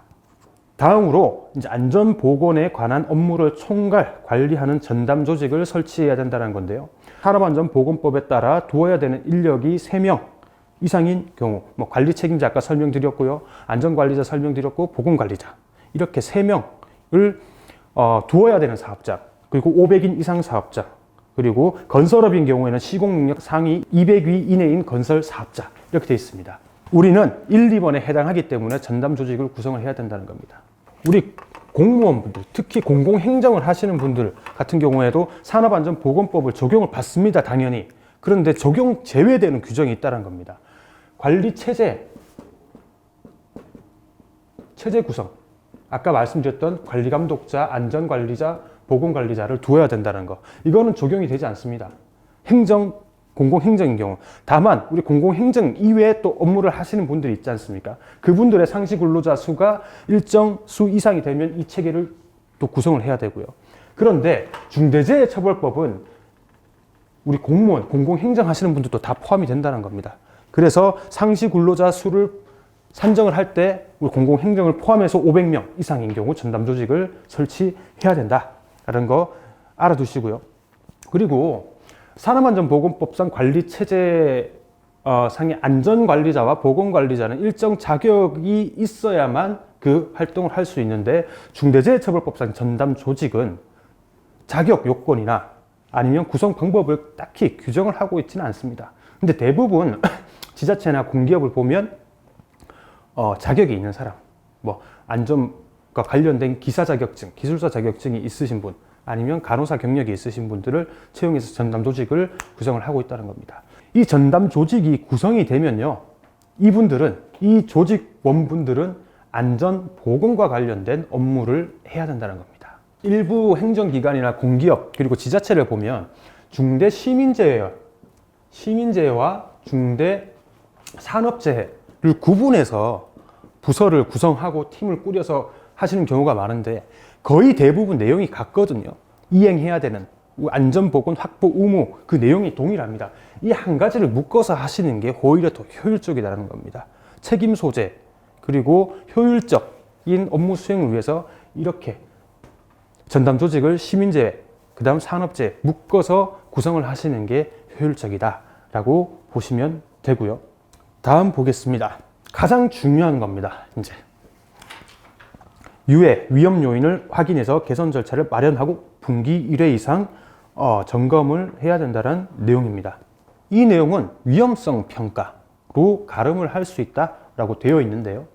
다음으로 이제 안전보건에 관한 업무를 총괄 관리하는 전담 조직을 설치해야 된다는 건데요. 산업안전보건법에 따라 두어야 되는 인력이 3명 이상인 경우, 관리 책임자 아까 설명드렸고요. 안전관리자 설명드렸고, 보건관리자, 이렇게 3명을 두어야 되는 사업장, 그리고 500인 이상 사업장, 그리고 건설업인 경우에는 시공능력 상위 200위 이내인 건설 사업자, 이렇게 되어 있습니다. 우리는 1, 2번에 해당하기 때문에 전담 조직을 구성을 해야 된다는 겁니다. 우리 공무원분들, 특히 공공행정을 하시는 분들 같은 경우에도 산업안전보건법을 적용을 받습니다, 당연히. 그런데 적용 제외되는 규정이 있다는 겁니다. 관리 체제 구성, 아까 말씀드렸던 관리감독자, 안전관리자, 보건관리자를 두어야 된다는 거, 이거는 적용이 되지 않습니다. 공공행정인 경우. 다만 우리 공공행정 이외에 또 업무를 하시는 분들이 있지 않습니까? 그분들의 상시 근로자 수가 일정 수 이상이 되면 이 체계를 또 구성을 해야 되고요. 그런데 중대재해처벌법은 우리 공무원, 공공행정 하시는 분들도 다 포함이 된다는 겁니다. 그래서 상시 근로자 수를 산정을 할 때 우리 공공행정을 포함해서 500명 이상인 경우 전담 조직을 설치해야 된다라는 거 알아두시고요. 그리고 산업안전보건법상 관리체제 상의 안전관리자와 보건관리자는 일정 자격이 있어야만 그 활동을 할 수 있는데, 중대재해처벌법상 전담 조직은 자격 요건이나 아니면 구성 방법을 딱히 규정을 하고 있지는 않습니다. 근데 대부분 지자체나 공기업을 보면 자격이 있는 사람, 안전과 관련된 기사 자격증, 기술사 자격증이 있으신 분, 아니면 간호사 경력이 있으신 분들을 채용해서 전담 조직을 구성을 하고 있다는 겁니다. 이 전담 조직이 구성이 되면요, 이 조직원분들은 안전보건과 관련된 업무를 해야 된다는 겁니다. 일부 행정기관이나 공기업 그리고 지자체를 보면 중대 시민재해와 중대 산업재해를 구분해서 부서를 구성하고 팀을 꾸려서 하시는 경우가 많은데, 거의 대부분 내용이 같거든요. 이행해야 되는 안전보건 확보 의무, 그 내용이 동일합니다. 이 한 가지를 묶어서 하시는 게 오히려 더 효율적이라는 겁니다. 책임 소재, 그리고 효율적인 업무 수행을 위해서 이렇게 전담 조직을 시민재해, 그 다음 산업재해 묶어서 구성을 하시는 게 효율적이다라고 보시면 되고요. 다음 보겠습니다. 가장 중요한 겁니다. 이제 유해, 위험 요인을 확인해서 개선 절차를 마련하고 분기 1회 이상 점검을 해야 된다는 내용입니다. 이 내용은 위험성 평가로 가름을 할 수 있다라고 되어 있는데요.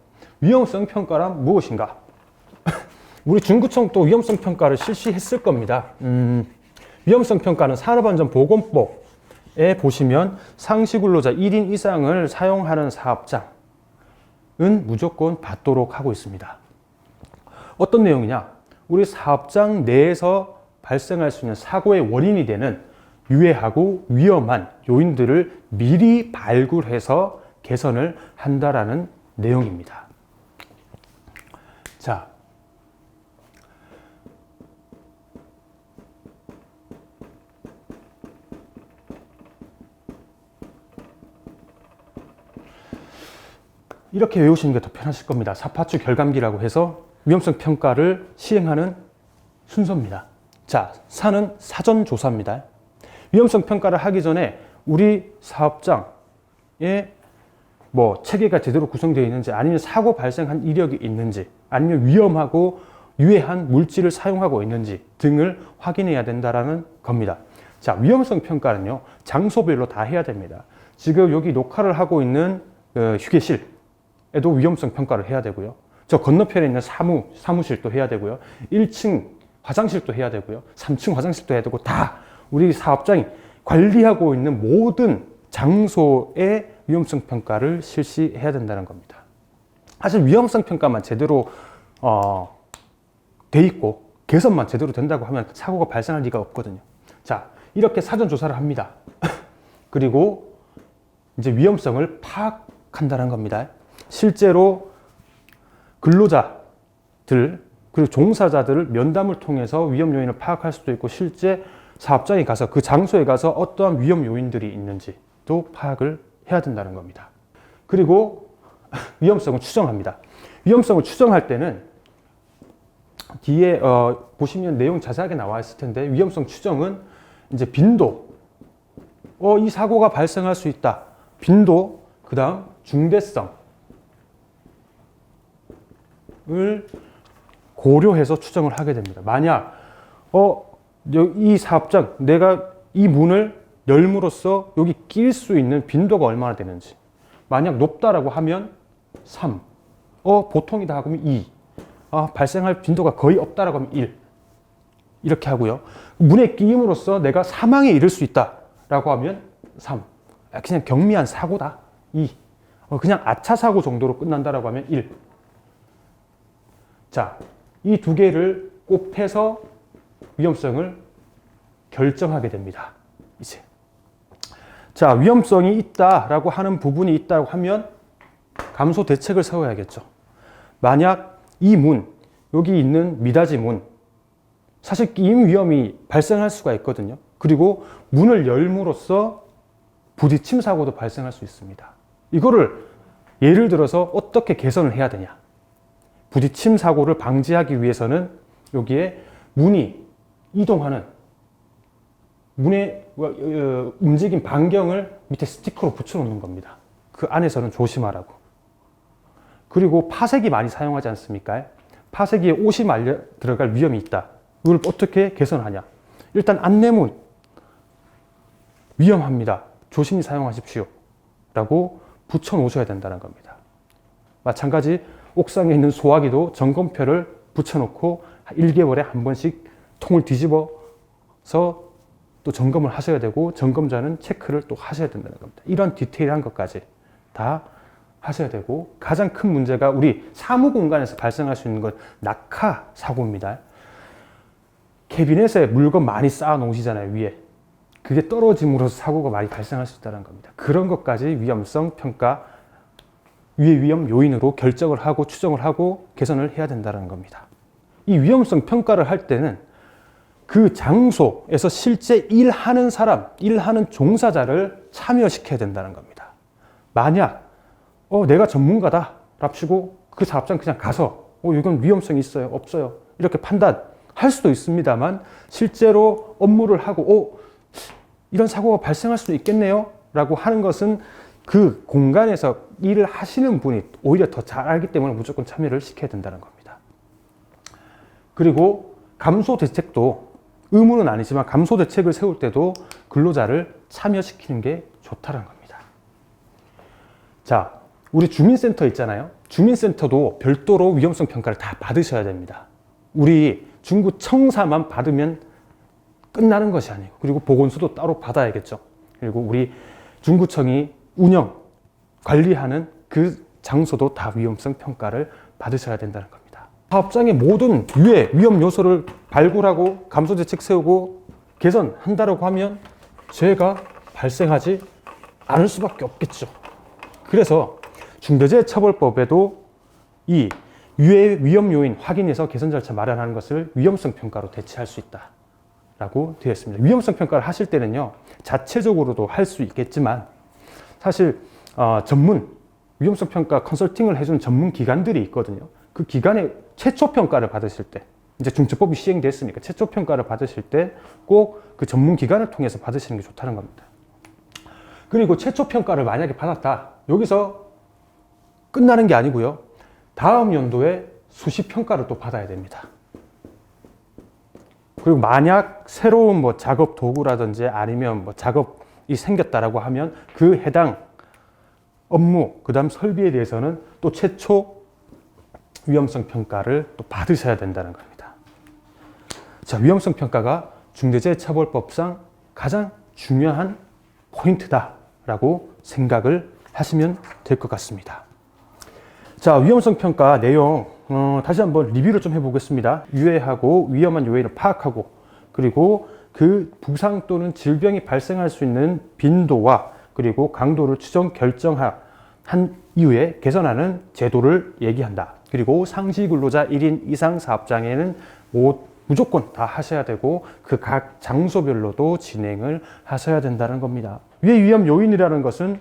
위험성 평가란 무엇인가? 우리 중구청도 위험성 평가를 실시했을 겁니다. 위험성 평가는 산업안전보건법에 보시면 상시근로자 1인 이상을 사용하는 사업장은 무조건 받도록 하고 있습니다. 어떤 내용이냐? 우리 사업장 내에서 발생할 수 있는 사고의 원인이 되는 유해하고 위험한 요인들을 미리 발굴해서 개선을 한다라는 내용입니다. 자, 이렇게 외우시는 게 더 편하실 겁니다. 사파추 결감기라고 해서 위험성 평가를 시행하는 순서입니다. 자, 사는 사전 조사입니다. 위험성 평가를 하기 전에 우리 사업장에 뭐 체계가 제대로 구성되어 있는지, 아니면 사고 발생한 이력이 있는지, 아니면 위험하고 유해한 물질을 사용하고 있는지 등을 확인해야 된다라는 겁니다. 자, 위험성 평가는요, 장소별로 다 해야 됩니다. 지금 여기 녹화를 하고 있는 휴게실에도 위험성 평가를 해야 되고요. 저 건너편에 있는 사무실도 해야 되고요. 1층 화장실도 해야 되고요. 3층 화장실도 해야 되고, 다 우리 사업장이 관리하고 있는 모든 장소의 위험성 평가를 실시해야 된다는 겁니다. 사실 위험성 평가만 제대로 돼 있고 개선만 제대로 된다고 하면 사고가 발생할 리가 없거든요. 자, 이렇게 사전 조사를 합니다. 그리고 이제 위험성을 파악한다는 겁니다. 실제로 근로자들 그리고 종사자들을 면담을 통해서 위험 요인을 파악할 수도 있고, 실제 사업장에 가서 그 장소에 가서 어떠한 위험 요인들이 있는지도 파악을 해야 된다는 겁니다. 그리고 위험성을 추정합니다. 위험성을 추정할 때는 뒤에 보시면 내용 자세하게 나와 있을 텐데, 위험성 추정은 이제 빈도, 이 사고가 발생할 수 있다. 빈도, 그 다음 중대성을 고려해서 추정을 하게 됩니다. 만약 이 사업장, 내가 이 문을 열므로써 여기 낄 수 있는 빈도가 얼마나 되는지, 만약 높다라고 하면 3, 보통이다 하면 2, 발생할 빈도가 거의 없다라고 하면 1, 이렇게 하고요. 문에 끼임으로써 내가 사망에 이를 수 있다라고 하면 3, 그냥 경미한 사고다, 2, 그냥 아차 사고 정도로 끝난다라고 하면 1. 자, 이 두 개를 곱해서 위험성을 결정하게 됩니다. 이제. 자, 위험성이 있다라고 하는 부분이 있다고 하면 감소 대책을 세워야겠죠. 만약 이 문, 여기 있는 미닫이 문, 사실 끼임 위험이 발생할 수가 있거든요. 그리고 문을 열므로써 부딪힘 사고도 발생할 수 있습니다. 이거를 예를 들어서 어떻게 개선을 해야 되냐. 부딪힘 사고를 방지하기 위해서는 여기에 문이 이동하는 문의 움직임 반경을 밑에 스티커로 붙여놓는 겁니다. 그 안에서는 조심하라고. 그리고 파쇄기 많이 사용하지 않습니까? 파쇄기에 옷이 말려 들어갈 위험이 있다. 이걸 어떻게 개선하냐? 일단 안내문, 위험합니다. 조심히 사용하십시오. 라고 붙여놓으셔야 된다는 겁니다. 마찬가지 옥상에 있는 소화기도 점검표를 붙여놓고 1개월에 한 번씩 통을 뒤집어서 또 점검을 하셔야 되고, 점검자는 체크를 또 하셔야 된다는 겁니다. 이런 디테일한 것까지 다 하셔야 되고, 가장 큰 문제가 우리 사무 공간에서 발생할 수 있는 건 낙하 사고입니다. 캐비넷에 물건 많이 쌓아 놓으시잖아요, 위에. 그게 떨어짐으로써 사고가 많이 발생할 수 있다는 겁니다. 그런 것까지 위험성 평가, 위의 위험 요인으로 결정을 하고 추정을 하고 개선을 해야 된다는 겁니다. 이 위험성 평가를 할 때는 그 장소에서 실제 일하는 사람, 일하는 종사자를 참여시켜야 된다는 겁니다. 만약 내가 전문가다 랍시고 그 사업장 그냥 가서 이건 위험성이 있어요, 없어요, 이렇게 판단할 수도 있습니다만, 실제로 업무를 하고 이런 사고가 발생할 수도 있겠네요 라고 하는 것은 그 공간에서 일을 하시는 분이 오히려 더 잘 알기 때문에 무조건 참여를 시켜야 된다는 겁니다. 그리고 감소 대책도 의무는 아니지만 감소 대책을 세울 때도 근로자를 참여시키는 게 좋다는 겁니다. 자, 우리 주민센터 있잖아요. 주민센터도 별도로 위험성 평가를 다 받으셔야 됩니다. 우리 중구청사만 받으면 끝나는 것이 아니고, 그리고 보건소도 따로 받아야겠죠. 그리고 우리 중구청이 운영, 관리하는 그 장소도 다 위험성 평가를 받으셔야 된다는 겁니다. 사업장의 모든 유해, 위험 요소를 발굴하고 감소 대책 세우고 개선한다고 하면 죄가 발생하지 않을 수밖에 없겠죠. 그래서 중대재해처벌법에도 이 유해 위험 요인 확인해서 개선 절차 마련하는 것을 위험성 평가로 대체할 수 있다라고 되어 있습니다. 위험성 평가를 하실 때는요, 자체적으로도 할 수 있겠지만 사실 전문 위험성 평가 컨설팅을 해준 전문 기관들이 있거든요. 그 기관의 최초 평가를 받으실 때, 이제 중처법이 시행됐으니까 최초 평가를 받으실 때 꼭 그 전문 기관을 통해서 받으시는 게 좋다는 겁니다. 그리고 최초 평가를 만약에 받았다, 여기서 끝나는 게 아니고요, 다음 연도에 수시 평가를 또 받아야 됩니다. 그리고 만약 새로운 뭐 작업 도구라든지 아니면 뭐 작업이 생겼다라고 하면 그 해당 업무, 그 다음 설비에 대해서는 또 최초 위험성 평가를 또 받으셔야 된다는 겁니다. 자, 위험성 평가가 중대재해처벌법상 가장 중요한 포인트다라고 생각을 하시면 될 것 같습니다. 자, 위험성 평가 내용 다시 한번 리뷰를 좀 해보겠습니다. 유해하고 위험한 요인을 파악하고, 그리고 그 부상 또는 질병이 발생할 수 있는 빈도와 그리고 강도를 추정 결정한 이후에 개선하는 제도를 얘기한다. 그리고 상시 근로자 1인 이상 사업장에는 무조건 다 하셔야 되고 그 각 장소별로도 진행을 하셔야 된다는 겁니다. 위해 위험 요인이라는 것은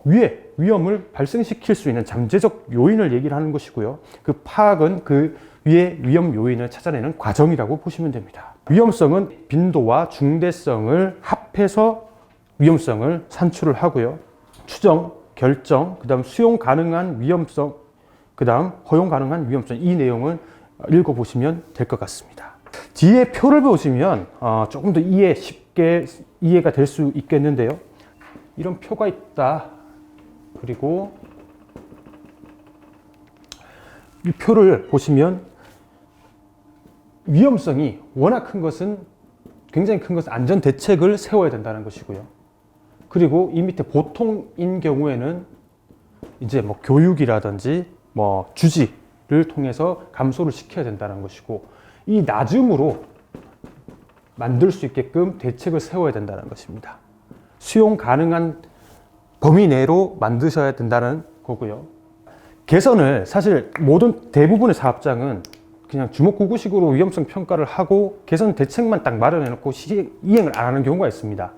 위해 위험을 발생시킬 수 있는 잠재적 요인을 얘기를 하는 것이고요. 그 파악은 그 위해 위험 요인을 찾아내는 과정이라고 보시면 됩니다. 위험성은 빈도와 중대성을 합해서 위험성을 산출을 하고요. 추정, 결정, 그 다음 수용 가능한 위험성, 그 다음 허용 가능한 위험성, 이 내용을 읽어보시면 될 것 같습니다. 뒤에 표를 보시면 조금 더 쉽게 이해가 될 수 있겠는데요. 이런 표가 있다. 그리고 이 표를 보시면 위험성이 워낙 큰 것은, 굉장히 큰 것은 안전 대책을 세워야 된다는 것이고요. 그리고 이 밑에 보통인 경우에는 이제 뭐 교육이라든지 뭐 주지를 통해서 감소를 시켜야 된다는 것이고, 이 낮음으로 만들 수 있게끔 대책을 세워야 된다는 것입니다. 수용 가능한 범위 내로 만드셔야 된다는 거고요. 개선을 사실 대부분의 사업장은 그냥 주먹구구식으로 위험성 평가를 하고 개선 대책만 딱 마련해 놓고 이행을 안 하는 경우가 있습니다.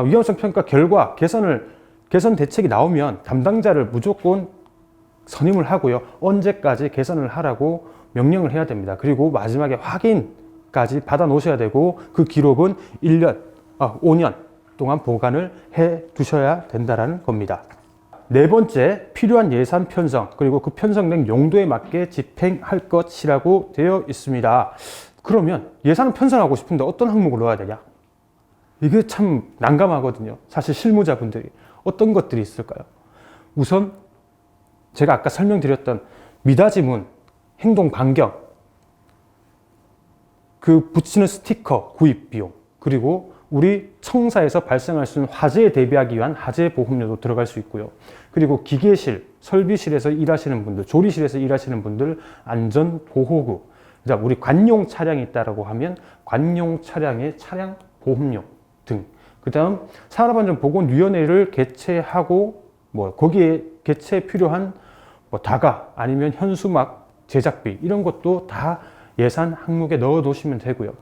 위험성 평가 결과 개선 대책이 나오면 담당자를 무조건 선임을 하고요. 언제까지 개선을 하라고 명령을 해야 됩니다. 그리고 마지막에 확인까지 받아 놓으셔야 되고, 그 기록은 5년 동안 보관을 해 두셔야 된다는 겁니다. 네 번째, 필요한 예산 편성, 그리고 그 편성된 용도에 맞게 집행할 것이라고 되어 있습니다. 그러면 예산을 편성하고 싶은데 어떤 항목을 넣어야 되냐? 이게 참 난감하거든요. 사실 실무자분들이. 어떤 것들이 있을까요? 우선 제가 아까 설명드렸던 미닫이문, 행동 반경, 그 붙이는 스티커 구입 비용, 그리고 우리 청사에서 발생할 수 있는 화재에 대비하기 위한 화재 보험료도 들어갈 수 있고요. 그리고 기계실, 설비실에서 일하시는 분들, 조리실에서 일하시는 분들 안전 보호구, 우리 관용 차량이 있다라고 하면 관용 차량의 차량 보험료 등. 그다음 산업안전보건위원회를 개최하고 거기에 개최에 필요한 다가 아니면 현수막 제작비, 이런 것도 다 예산 항목에 넣어 두시면 되고요.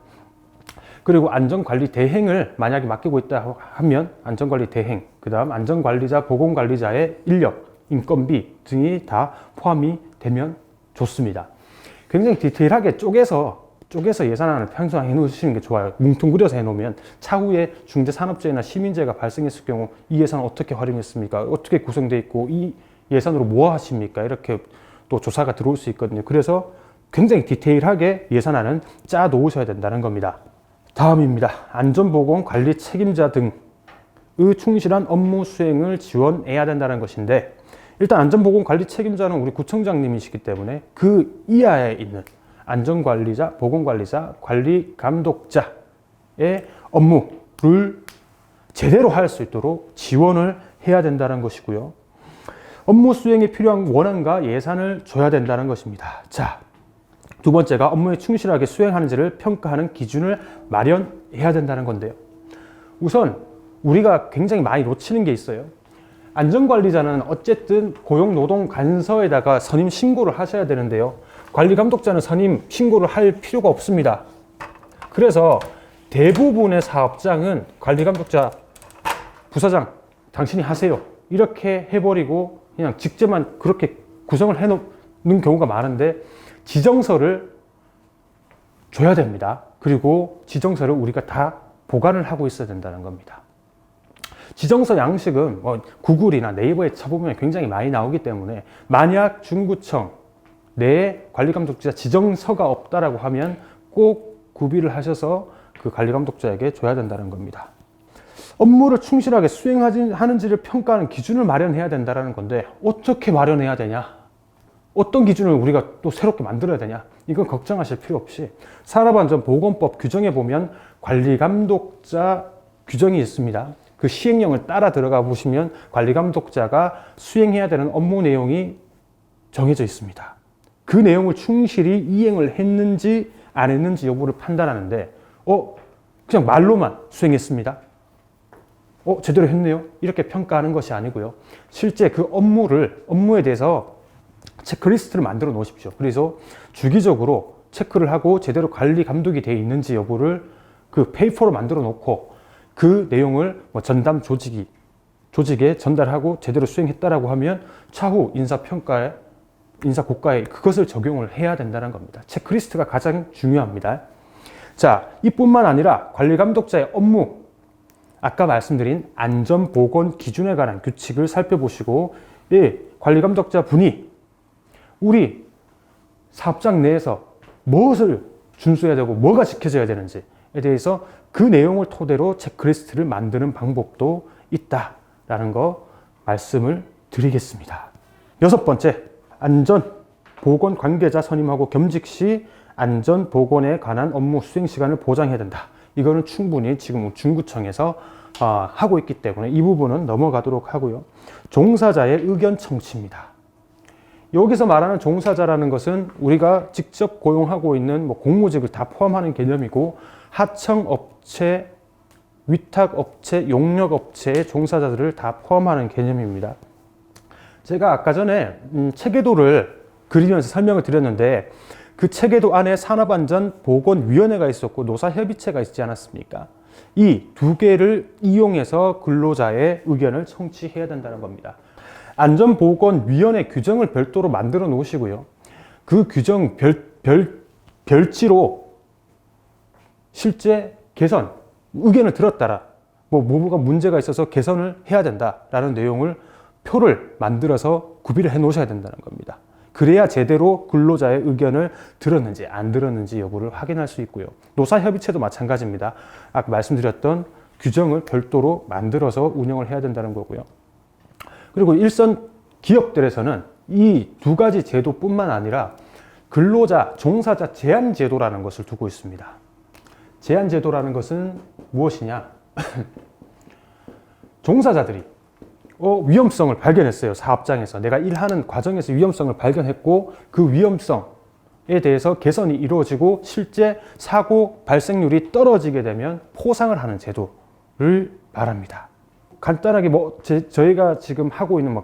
그리고 안전관리 대행을 만약에 맡기고 있다 하면 안전관리 대행, 그 다음 안전관리자, 보건관리자의 인력, 인건비 등이 다 포함이 되면 좋습니다. 굉장히 디테일하게 쪼개서 예산안을 편성해 놓으시는 게 좋아요. 뭉뚱그려서 해놓으면 차후에 중대산업재해나 시민재해가 발생했을 경우 이 예산을 어떻게 활용했습니까? 어떻게 구성되어 있고 이 예산으로 뭐 하십니까? 이렇게 또 조사가 들어올 수 있거든요. 그래서 굉장히 디테일하게 예산안은 짜 놓으셔야 된다는 겁니다. 다음입니다. 안전보건 관리 책임자 등 충실한 업무 수행을 지원해야 된다는 것인데, 일단 안전보건관리 책임자는 우리 구청장님이시기 때문에 그 이하에 있는 안전관리자, 보건관리자, 관리감독자의 업무를 제대로 할 수 있도록 지원을 해야 된다는 것이고요. 업무 수행에 필요한 원안과 예산을 줘야 된다는 것입니다. 자, 두 번째가 업무에 충실하게 수행하는지를 평가하는 기준을 마련해야 된다는 건데요. 우선 우리가 굉장히 많이 놓치는 게 있어요. 안전관리자는 어쨌든 고용노동관서에다가 선임 신고를 하셔야 되는데요. 관리감독자는 선임 신고를 할 필요가 없습니다. 그래서 대부분의 사업장은 관리감독자, 부사장, 당신이 하세요. 이렇게 해버리고 그냥 직제만 그렇게 구성을 해놓는 경우가 많은데, 지정서를 줘야 됩니다. 그리고 지정서를 우리가 다 보관을 하고 있어야 된다는 겁니다. 지정서 양식은 구글이나 네이버에 쳐보면 굉장히 많이 나오기 때문에, 만약 중구청 내에 관리감독자 지정서가 없다라고 하면 꼭 구비를 하셔서 그 관리감독자에게 줘야 된다는 겁니다. 업무를 충실하게 수행하는지를 평가하는 기준을 마련해야 된다는 건데, 어떻게 마련해야 되냐? 어떤 기준을 우리가 또 새롭게 만들어야 되냐? 이건 걱정하실 필요 없이 산업안전보건법 규정에 보면 관리감독자 규정이 있습니다. 그 시행령을 따라 들어가 보시면 관리감독자가 수행해야 되는 업무 내용이 정해져 있습니다. 그 내용을 충실히 이행을 했는지 안 했는지 여부를 판단하는데, 그냥 말로만 수행했습니다. 제대로 했네요. 이렇게 평가하는 것이 아니고요. 실제 그 업무에 대해서 체크리스트를 만들어 놓으십시오. 그래서 주기적으로 체크를 하고 제대로 관리 감독이 되어 있는지 여부를 그 페이퍼로 만들어 놓고, 그 내용을 전담 조직에 전달하고 제대로 수행했다라고 하면 차후 인사고과에 그것을 적용을 해야 된다는 겁니다. 체크리스트가 가장 중요합니다. 자, 이뿐만 아니라 관리감독자의 업무, 아까 말씀드린 안전보건 기준에 관한 규칙을 살펴보시고, 관리감독자 분이 우리 사업장 내에서 무엇을 준수해야 되고 뭐가 지켜져야 되는지에 대해서 그 내용을 토대로 체크리스트를 만드는 방법도 있다라는 거 말씀을 드리겠습니다. 여섯 번째, 안전보건 관계자 선임하고 겸직 시 안전보건에 관한 업무 수행 시간을 보장해야 된다. 이거는 충분히 지금 중구청에서 하고 있기 때문에 이 부분은 넘어가도록 하고요. 종사자의 의견 청취입니다. 여기서 말하는 종사자라는 것은 우리가 직접 고용하고 있는 공무직을 다 포함하는 개념이고, 하청업체, 위탁업체, 용역업체의 종사자들을 다 포함하는 개념입니다. 제가 아까 전에 체계도를 그리면서 설명을 드렸는데, 그 체계도 안에 산업안전보건위원회가 있었고 노사협의체가 있지 않았습니까? 이 두 개를 이용해서 근로자의 의견을 청취해야 된다는 겁니다. 안전보건위원회 규정을 별도로 만들어 놓으시고요. 그 규정 별지로 실제 개선, 의견을 들었다라, 뭐가 문제가 있어서 개선을 해야 된다라는 내용을 표를 만들어서 구비를 해 놓으셔야 된다는 겁니다. 그래야 제대로 근로자의 의견을 들었는지 안 들었는지 여부를 확인할 수 있고요. 노사협의체도 마찬가지입니다. 아까 말씀드렸던 규정을 별도로 만들어서 운영을 해야 된다는 거고요. 그리고 일선 기업들에서는 이 두 가지 제도뿐만 아니라 근로자, 종사자 제한 제도라는 것을 두고 있습니다. 제한 제도라는 것은 무엇이냐? 종사자들이 위험성을 발견했어요. 사업장에서 내가 일하는 과정에서 위험성을 발견했고, 그 위험성에 대해서 개선이 이루어지고 실제 사고 발생률이 떨어지게 되면 포상을 하는 제도를 말합니다. 간단하게 저희가 지금 하고 있는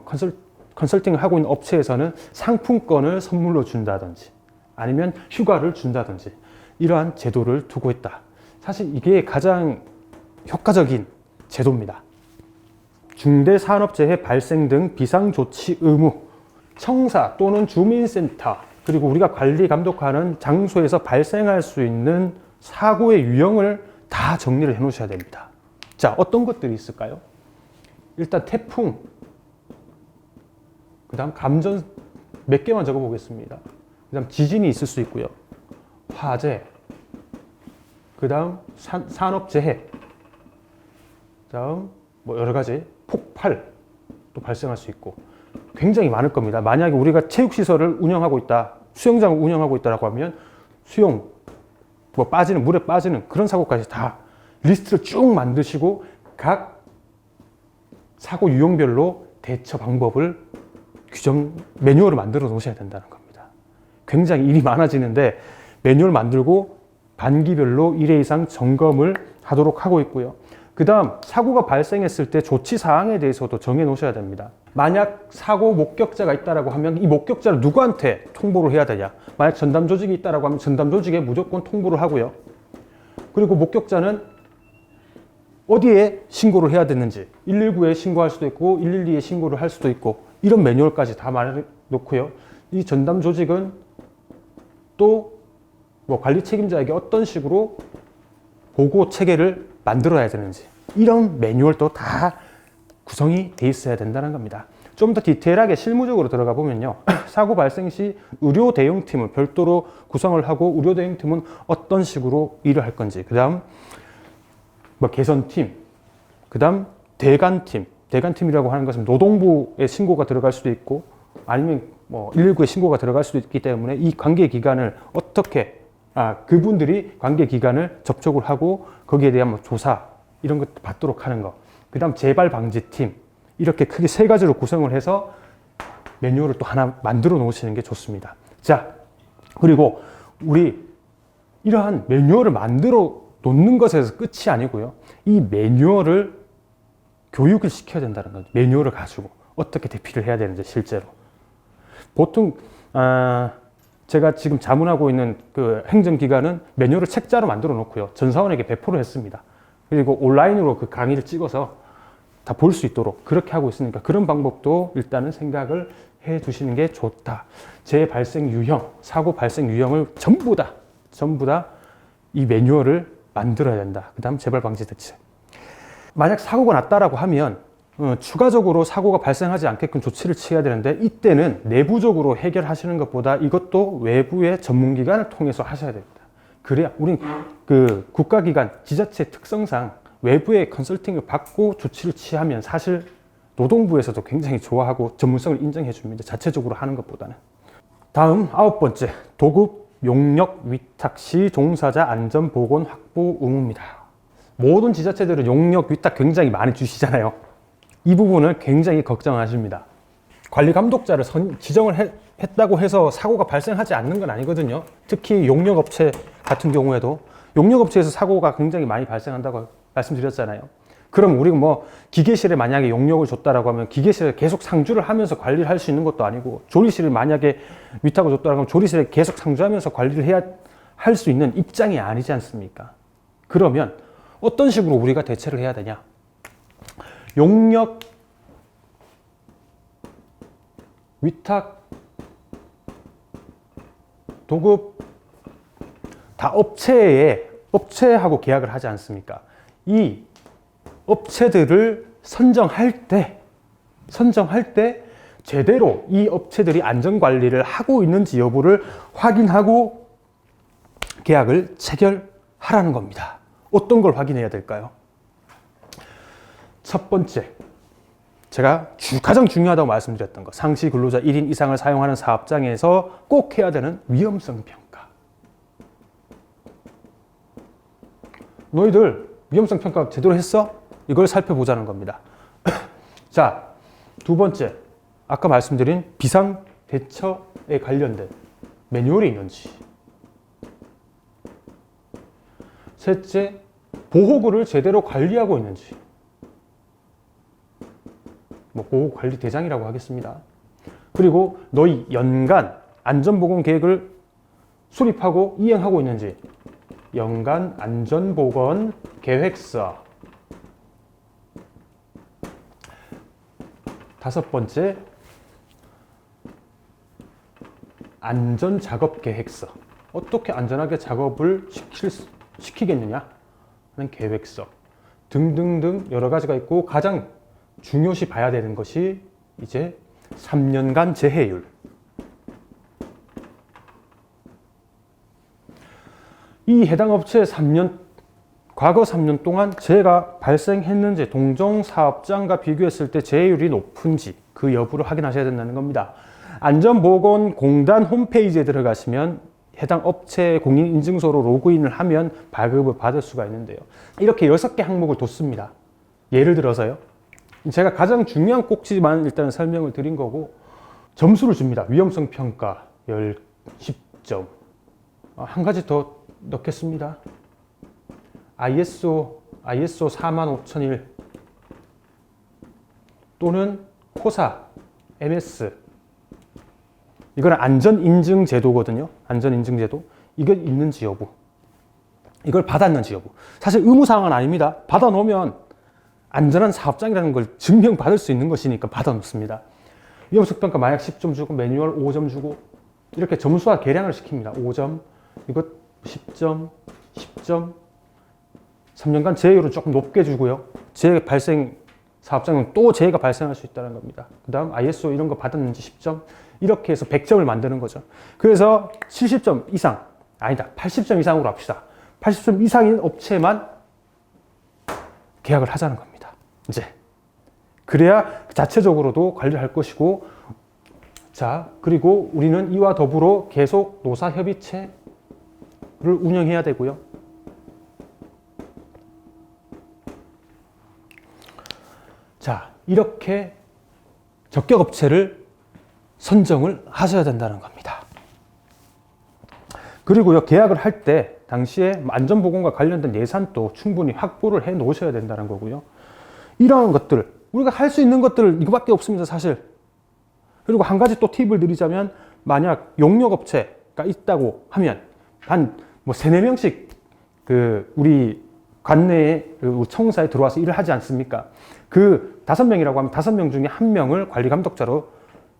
컨설팅을 하고 있는 업체에서는 상품권을 선물로 준다든지 아니면 휴가를 준다든지 이러한 제도를 두고 있다. 사실 이게 가장 효과적인 제도입니다. 중대산업재해 발생 등 비상조치 의무, 청사 또는 주민센터, 그리고 우리가 관리 감독하는 장소에서 발생할 수 있는 사고의 유형을 다 정리를 해 놓으셔야 됩니다. 자, 어떤 것들이 있을까요? 일단 태풍, 그 다음 감전 몇 개만 적어 보겠습니다. 그 다음 지진이 있을 수 있고요. 화재, 그 다음 산업재해, 그 다음 뭐 여러 가지 폭발도 발생할 수 있고 굉장히 많을 겁니다. 만약에 우리가 체육시설을 운영하고 있다, 수영장을 운영하고 있다라고 하면 수영, 뭐 빠지는, 물에 빠지는 그런 사고까지 다 리스트를 쭉 만드시고 각 사고 유형별로 대처 방법을 규정, 매뉴얼을 만들어 놓으셔야 된다는 겁니다. 굉장히 일이 많아지는데 매뉴얼 만들고 반기별로 1회 이상 점검을 하도록 하고 있고요. 그 다음 사고가 발생했을 때 조치 사항에 대해서도 정해 놓으셔야 됩니다. 만약 사고 목격자가 있다라고 하면 이 목격자를 누구한테 통보를 해야 되냐. 만약 전담 조직이 있다라고 하면 전담 조직에 무조건 통보를 하고요. 그리고 목격자는 어디에 신고를 해야 되는지 119에 신고할 수도 있고 112에 신고를 할 수도 있고 이런 매뉴얼까지 다 말해 놓고요. 이 전담 조직은 또 뭐 관리 책임자에게 어떤 식으로 보고 체계를 만들어야 되는지 이런 매뉴얼도 다 구성이 돼 있어야 된다는 겁니다. 좀 더 디테일하게 실무적으로 들어가 보면요. 사고 발생 시 의료 대응팀을 별도로 구성을 하고 의료 대응팀은 어떤 식으로 일을 할 건지, 그 다음 뭐 개선팀, 그 다음 대관팀. 대관팀이라고 하는 것은 노동부에 신고가 들어갈 수도 있고 아니면 뭐 119에 신고가 들어갈 수도 있기 때문에 이 관계기관을 어떻게 그분들이 관계기관을 접촉을 하고 거기에 대한 뭐 조사 이런 것 받도록 하는 거. 그 다음 재발방지팀. 이렇게 크게 세 가지로 구성을 해서 매뉴얼을 또 하나 만들어 놓으시는 게 좋습니다. 자, 그리고 우리 이러한 매뉴얼을 만들어 놓는 것에서 끝이 아니고요. 이 매뉴얼을 교육을 시켜야 된다는 거죠. 매뉴얼을 가지고 어떻게 대피를 해야 되는지 실제로. 보통 제가 지금 자문하고 있는 그 행정기관은 매뉴얼을 책자로 만들어 놓고요. 전 사원에게 배포를 했습니다. 그리고 온라인으로 그 강의를 찍어서 다 볼 수 있도록 그렇게 하고 있으니까 그런 방법도 일단은 생각을 해 두시는 게 좋다. 재발생 유형, 사고 발생 유형을 전부 다 이 매뉴얼을 만들어야 된다. 그 다음 재발 방지 대책. 만약 사고가 났다라고 하면 추가적으로 사고가 발생하지 않게끔 조치를 취해야 되는데 이때는 내부적으로 해결하시는 것보다 이것도 외부의 전문기관을 통해서 하셔야 됩니다. 그래야 우리 그 국가기관, 지자체 특성상 외부의 컨설팅을 받고 조치를 취하면 사실 노동부에서도 굉장히 좋아하고 전문성을 인정해 줍니다. 자체적으로 하는 것보다는. 다음 9번째, 도급 용역 위탁 시 종사자 안전 보건 확보 의무입니다. 모든 지자체들은 용역 위탁 굉장히 많이 주시잖아요. 이 부분을 굉장히 걱정하십니다. 관리 감독자를 지정을 했다고 해서 사고가 발생하지 않는 건 아니거든요. 특히 용역업체 같은 경우에도 용역업체에서 사고가 굉장히 많이 발생한다고 말씀드렸잖아요. 그럼 우리가 뭐 기계실에 만약에 용역을 줬다라고 하면 기계실에 계속 상주를 하면서 관리를 할 수 있는 것도 아니고 조리실을 만약에 위탁을 줬다라고 하면 조리실에 계속 상주하면서 관리를 해야 할 수 있는 입장이 아니지 않습니까? 그러면 어떤 식으로 우리가 대처를 해야 되냐? 용역 위탁 도급 다 업체하고 계약을 하지 않습니까? 이 업체들을 선정할 때 제대로 이 업체들이 안전관리를 하고 있는지 여부를 확인하고 계약을 체결하라는 겁니다. 어떤 걸 확인해야 될까요? 첫 번째, 제가 가장 중요하다고 말씀드렸던 거, 상시 근로자 1인 이상을 사용하는 사업장에서 꼭 해야 되는 위험성 평가. 너희들 위험성 평가 제대로 했어? 이걸 살펴보자는 겁니다. 자, 두 번째, 아까 말씀드린 비상 대처에 관련된 매뉴얼이 있는지. 셋째, 보호구를 제대로 관리하고 있는지. 뭐 보호관리대장이라고 하겠습니다. 그리고 너희 연간 안전보건 계획을 수립하고 이행하고 있는지. 연간 안전보건 계획서. 다섯 번째, 안전작업계획서. 어떻게 안전하게 작업을 시키겠느냐 하는 계획서 등등등 여러 가지가 있고 가장 중요시 봐야 되는 것이 이제 3년간 재해율. 이 해당 업체에 3년 과거 3년 동안 재해가 발생했는지, 동종사업장과 비교했을 때 재해율이 높은지 그 여부를 확인하셔야 된다는 겁니다. 안전보건공단 홈페이지에 들어가시면 해당 업체 공인인증서로 로그인을 하면 발급을 받을 수가 있는데요. 이렇게 6개 항목을 뒀습니다. 예를 들어서요. 제가 가장 중요한 꼭지만 일단 설명을 드린 거고, 점수를 줍니다. 위험성 평가 10점. 한 가지 더 넣겠습니다. ISO 45001 또는 코사, MS. 이건 안전인증 제도거든요. 안전인증 제도. 이게 있는지 여부. 이걸 받았는지 여부. 사실 의무사항은 아닙니다. 받아놓으면 안전한 사업장이라는 걸 증명받을 수 있는 것이니까 받아놓습니다. 위험성 평가 만약 10점 주고 매뉴얼 5점 주고 이렇게 점수와 계량을 시킵니다. 5점, 이것 10점, 10점. 3년간 재해율은 조금 높게 주고요. 재해 발생 사업장은 또 재해가 발생할 수 있다는 겁니다. 그 다음 ISO 이런 거 받았는지 10점. 이렇게 해서 100점을 만드는 거죠. 그래서 70점 이상, 아니다, 80점 이상으로 합시다. 80점 이상인 업체만 계약을 하자는 겁니다. 이제. 그래야 자체적으로도 관리할 것이고, 자, 그리고 우리는 이와 더불어 계속 노사협의체를 운영해야 되고요. 자, 이렇게 적격업체를 선정을 하셔야 된다는 겁니다. 그리고요, 계약을 할 때 당시에 안전보건과 관련된 예산도 충분히 확보를 해 놓으셔야 된다는 거고요. 이러한 것들, 우리가 할 수 있는 것들 이거밖에 없습니다, 사실. 그리고 한 가지 또 팁을 드리자면, 만약 용역업체가 있다고 하면 한 뭐 3, 4명씩 우리 관내에 우리 청사에 들어와서 일을 하지 않습니까? 그 5명이라고 하면 5명 중에 1명을 관리감독자로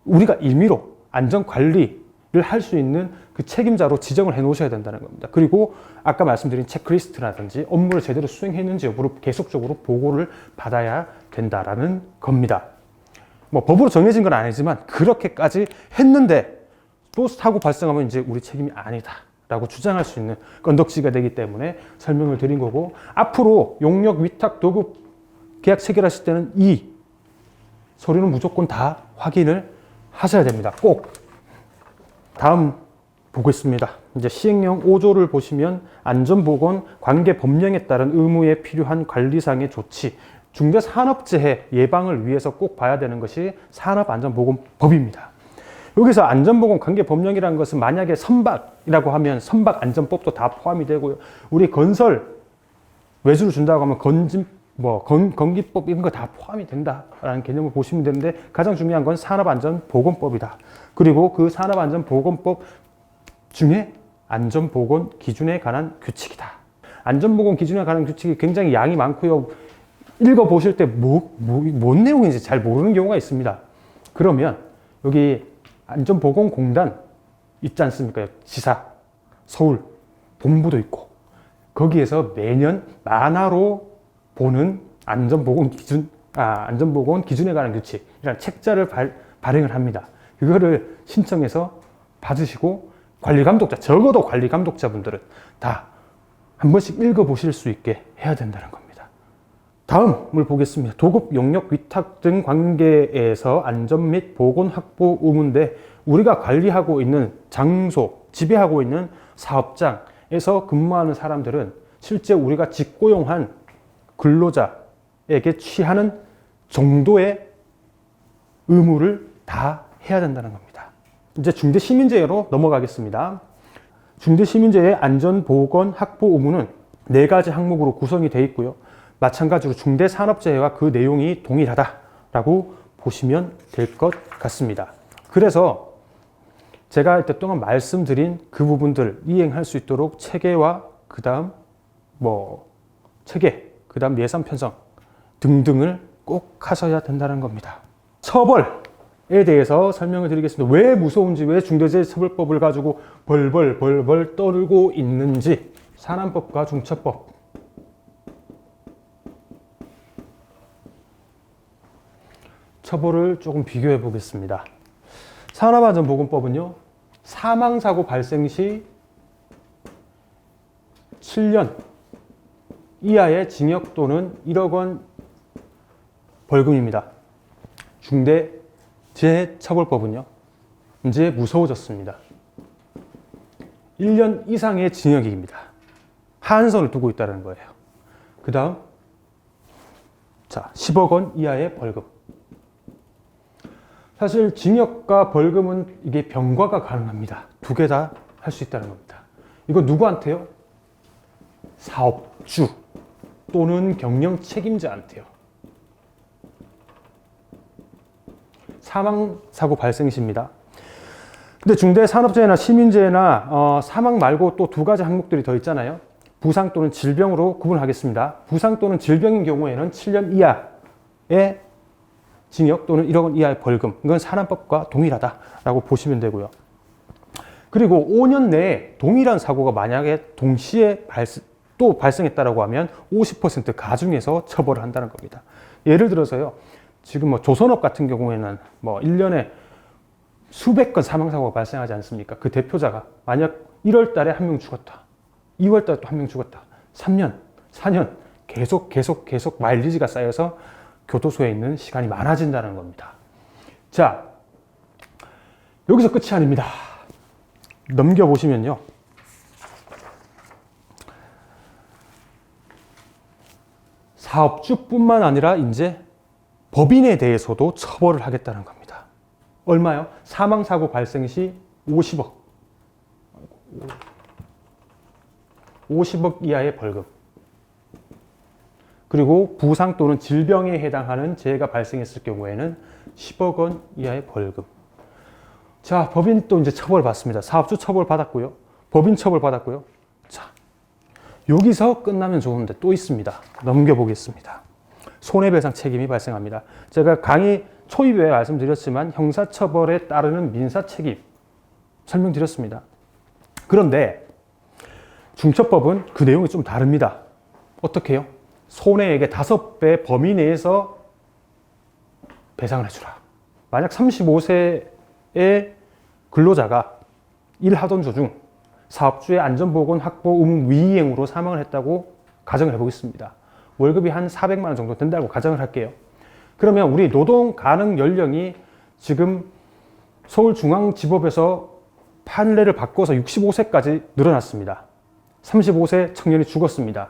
우리가 임의로 안전관리를 할 수 있는 그 책임자로 지정을 해 놓으셔야 된다는 겁니다. 그리고 아까 말씀드린 체크리스트라든지 업무를 제대로 수행했는지 여부를 계속적으로 보고를 받아야 된다라는 겁니다. 뭐 법으로 정해진 건 아니지만 그렇게까지 했는데 또 사고 발생하면 이제 우리 책임이 아니다 라고 주장할 수 있는 건덕지가 되기 때문에 설명을 드린 거고, 앞으로 용역 위탁 도급 계약 체결하실 때는 이 서류는 무조건 다 확인을 하셔야 됩니다. 꼭. 다음 보겠습니다. 이제 시행령 5조를 보시면 안전보건 관계 법령에 따른 의무에 필요한 관리상의 조치, 중대산업재해 예방을 위해서 꼭 봐야 되는 것이 산업안전보건법입니다. 여기서 안전보건 관계 법령이라는 것은 만약에 선박이라고 하면 선박안전법도 다 포함이 되고요. 우리 건설 외주를 준다고 하면 건기법 이런 거 다 포함이 된다라는 개념을 보시면 되는데, 가장 중요한 건 산업안전보건법이다. 그리고 그 산업안전보건법 중에 안전보건 기준에 관한 규칙이다. 안전보건 기준에 관한 규칙이 굉장히 양이 많고요. 읽어보실 때 뭔 내용인지 잘 모르는 경우가 있습니다. 그러면 여기 안전보건공단 있지 않습니까? 지사, 서울, 본부도 있고, 거기에서 매년 만화로 보는 안전보건 기준에 관한 규칙이라는 책자를 발행을 합니다. 그거를 신청해서 받으시고, 관리감독자, 적어도 관리감독자분들은 다 한 번씩 읽어보실 수 있게 해야 된다는 겁니다. 다음을 보겠습니다. 도급, 용역, 위탁 등 관계에서 안전 및 보건 확보 의무인데, 우리가 관리하고 있는 장소, 지배하고 있는 사업장에서 근무하는 사람들은 실제 우리가 직고용한 근로자에게 취하는 정도의 의무를 다 해야 된다는 겁니다. 이제 중대시민재해로 넘어가겠습니다. 중대시민재해 안전보건 확보 의무는 4가지 항목으로 구성이 되어 있고요. 마찬가지로 중대산업재해와 그 내용이 동일하다라고 보시면 될 것 같습니다. 그래서 제가 이때 동안 말씀드린 그 부분들 이행할 수 있도록 체계와 그 다음 예산 편성 등등을 꼭 하셔야 된다는 겁니다. 처벌에 대해서 설명을 드리겠습니다. 왜 무서운지, 왜 중대재해처벌법을 가지고 벌벌 떨고 있는지. 산안법과 중처법. 처벌을 조금 비교해 보겠습니다. 산업안전보건법은요, 사망사고 발생 시 7년 이하의 징역 또는 1억 원 벌금입니다. 중대재해처벌법은요, 이제 무서워졌습니다. 1년 이상의 징역입니다. 한선을 두고 있다는 거예요. 그 다음, 자, 10억 원 이하의 벌금. 사실 징역과 벌금은 이게 병과가 가능합니다. 두 개 다 할 수 있다는 겁니다. 이거 누구한테요? 사업주 또는 경영 책임자한테요. 사망사고 발생 시입니다. 근데 중대산업재해나 시민재해나 사망 말고 또 두 가지 항목들이 더 있잖아요. 부상 또는 질병으로 구분하겠습니다. 부상 또는 질병인 경우에는 7년 이하의 징역 또는 1억 원 이하의 벌금. 이건 산안법과 동일하다라고 보시면 되고요. 그리고 5년 내에 동일한 사고가 만약에 동시에 발생했다라고 하면 50% 가중해서 처벌을 한다는 겁니다. 예를 들어서요. 지금 뭐 조선업 같은 경우에는 뭐 1년에 수백 건 사망사고가 발생하지 않습니까? 그 대표자가 만약 1월 달에 한 명 죽었다. 2월 달에 또 한 명 죽었다. 3년, 4년 계속 마일리지가 쌓여서 교도소에 있는 시간이 많아진다는 겁니다. 자, 여기서 끝이 아닙니다. 넘겨보시면요. 사업주뿐만 아니라 이제 법인에 대해서도 처벌을 하겠다는 겁니다. 얼마요? 사망사고 발생 시 50억. 50억 이하의 벌금. 그리고 부상 또는 질병에 해당하는 재해가 발생했을 경우에는 10억 원 이하의 벌금. 자, 법인 또 이제 처벌 받습니다. 사업주 처벌 받았고요. 법인 처벌 받았고요. 자, 여기서 끝나면 좋은데 또 있습니다. 넘겨보겠습니다. 손해배상 책임이 발생합니다. 제가 강의 초입에 말씀드렸지만 형사처벌에 따르는 민사책임 설명드렸습니다. 그런데 중처법은 그 내용이 좀 다릅니다. 어떻게 해요? 손해액의 5배 범위 내에서 배상을 해주라. 만약 35세의 근로자가 일하던 도중 사업주의 안전보건 확보 의무 위이행으로 사망을 했다고 가정을 해보겠습니다. 월급이 한 400만 원 정도 된다고 가정을 할게요. 그러면 우리 노동 가능 연령이 지금 서울중앙지법에서 판례를 바꿔서 65세까지 늘어났습니다. 35세 청년이 죽었습니다.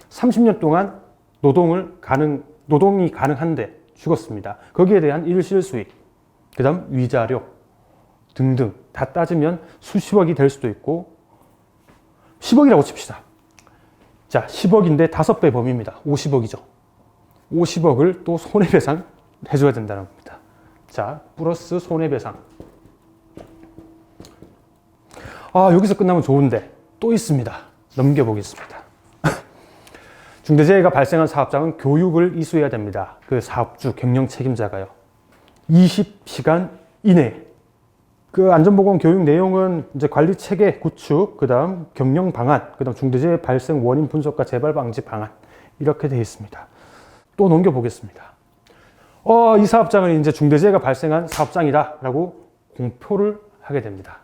30년 동안 노동이 가능한데 죽었습니다. 거기에 대한 일실수익, 그 다음 위자료 등등 다 따지면 수십억이 될 수도 있고 10억이라고 칩시다. 자, 10억인데 5배 범위입니다. 50억이죠. 50억을 또 손해배상 해줘야 된다는 겁니다. 자, 플러스 손해배상. 아, 여기서 끝나면 좋은데 또 있습니다. 넘겨보겠습니다. 중대재해가 발생한 사업장은 교육을 이수해야 됩니다. 그 사업주, 경영 책임자가요. 20시간 이내. 그 안전보건 교육 내용은 이제 관리 체계 구축, 그 다음 경영 방안, 그 다음 중대재해 발생 원인 분석과 재발 방지 방안. 이렇게 되어 있습니다. 또 넘겨보겠습니다. 이 사업장은 이제 중대재해가 발생한 사업장이다라고 공표를 하게 됩니다.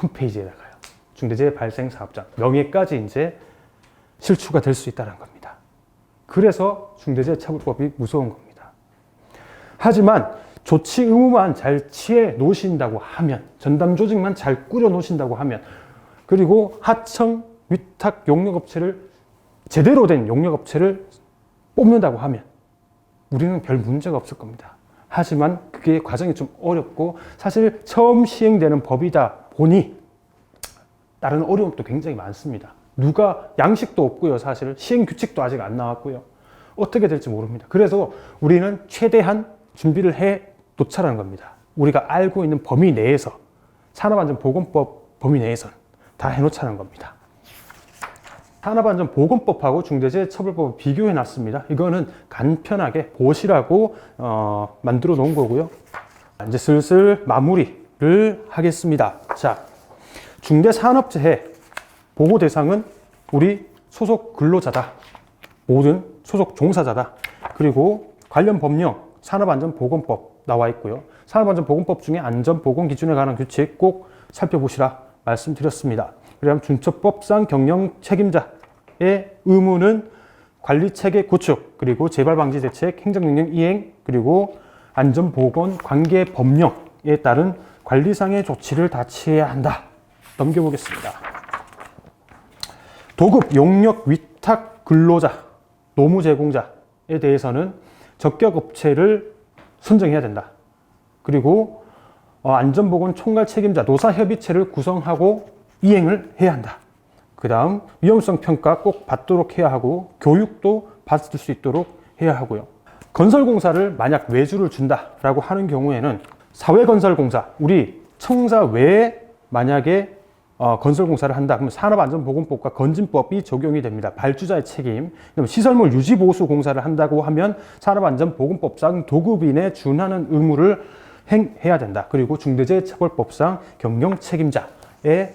홈페이지에다가요. 중대재해 발생 사업장. 명예까지 이제 실추가 될 수 있다는 겁니다. 그래서 중대재해처벌법이 무서운 겁니다. 하지만 조치 의무만 잘 취해 놓으신다고 하면, 전담 조직만 잘 꾸려 놓으신다고 하면, 그리고 하청 위탁 용역업체를 제대로 된 용역업체를 뽑는다고 하면 우리는 별 문제가 없을 겁니다. 하지만 그게 과정이 좀 어렵고 사실 처음 시행되는 법이다 보니 다른 어려움도 굉장히 많습니다. 누가 양식도 없고요. 사실 시행 규칙도 아직 안 나왔고요. 어떻게 될지 모릅니다. 그래서 우리는 최대한 준비를 해 놓자라는 겁니다. 우리가 알고 있는 범위 내에서 산업안전보건법 범위 내에서는 다 해놓자는 겁니다. 산업안전보건법하고 중대재해처벌법을 비교해 놨습니다. 이거는 간편하게 보시라고 만들어 놓은 거고요. 이제 슬슬 마무리를 하겠습니다. 자, 중대산업재해 보호 대상은 우리 소속 근로자다. 모든 소속 종사자다. 그리고 관련 법령 산업안전보건법 나와 있고요. 산업안전보건법 중에 안전보건 기준에 관한 규칙 꼭 살펴보시라 말씀드렸습니다. 그다음 중처법상 경영 책임자의 의무는 관리체계 구축, 그리고 재발방지 대책, 행정명령 이행, 그리고 안전보건 관계 법령에 따른 관리상의 조치를 다 취해야 한다. 넘겨보겠습니다. 도급 용역 위탁 근로자, 노무 제공자에 대해서는 적격업체를 선정해야 된다. 그리고 안전보건 총괄 책임자 노사협의체를 구성하고 이행을 해야 한다. 그 다음 위험성 평가 꼭 받도록 해야 하고 교육도 받을 수 있도록 해야 하고요. 건설공사를 만약 외주를 준다라고 하는 경우에는 사회건설공사, 우리 청사 외에 만약에 건설공사를 한다 그러면 산업안전보건법과 건진법이 적용이 됩니다. 발주자의 책임. 시설물 유지보수공사를 한다고 하면 산업안전보건법상 도급인에 준하는 의무를 행해야 된다. 그리고 중대재해처벌법상 경영책임자의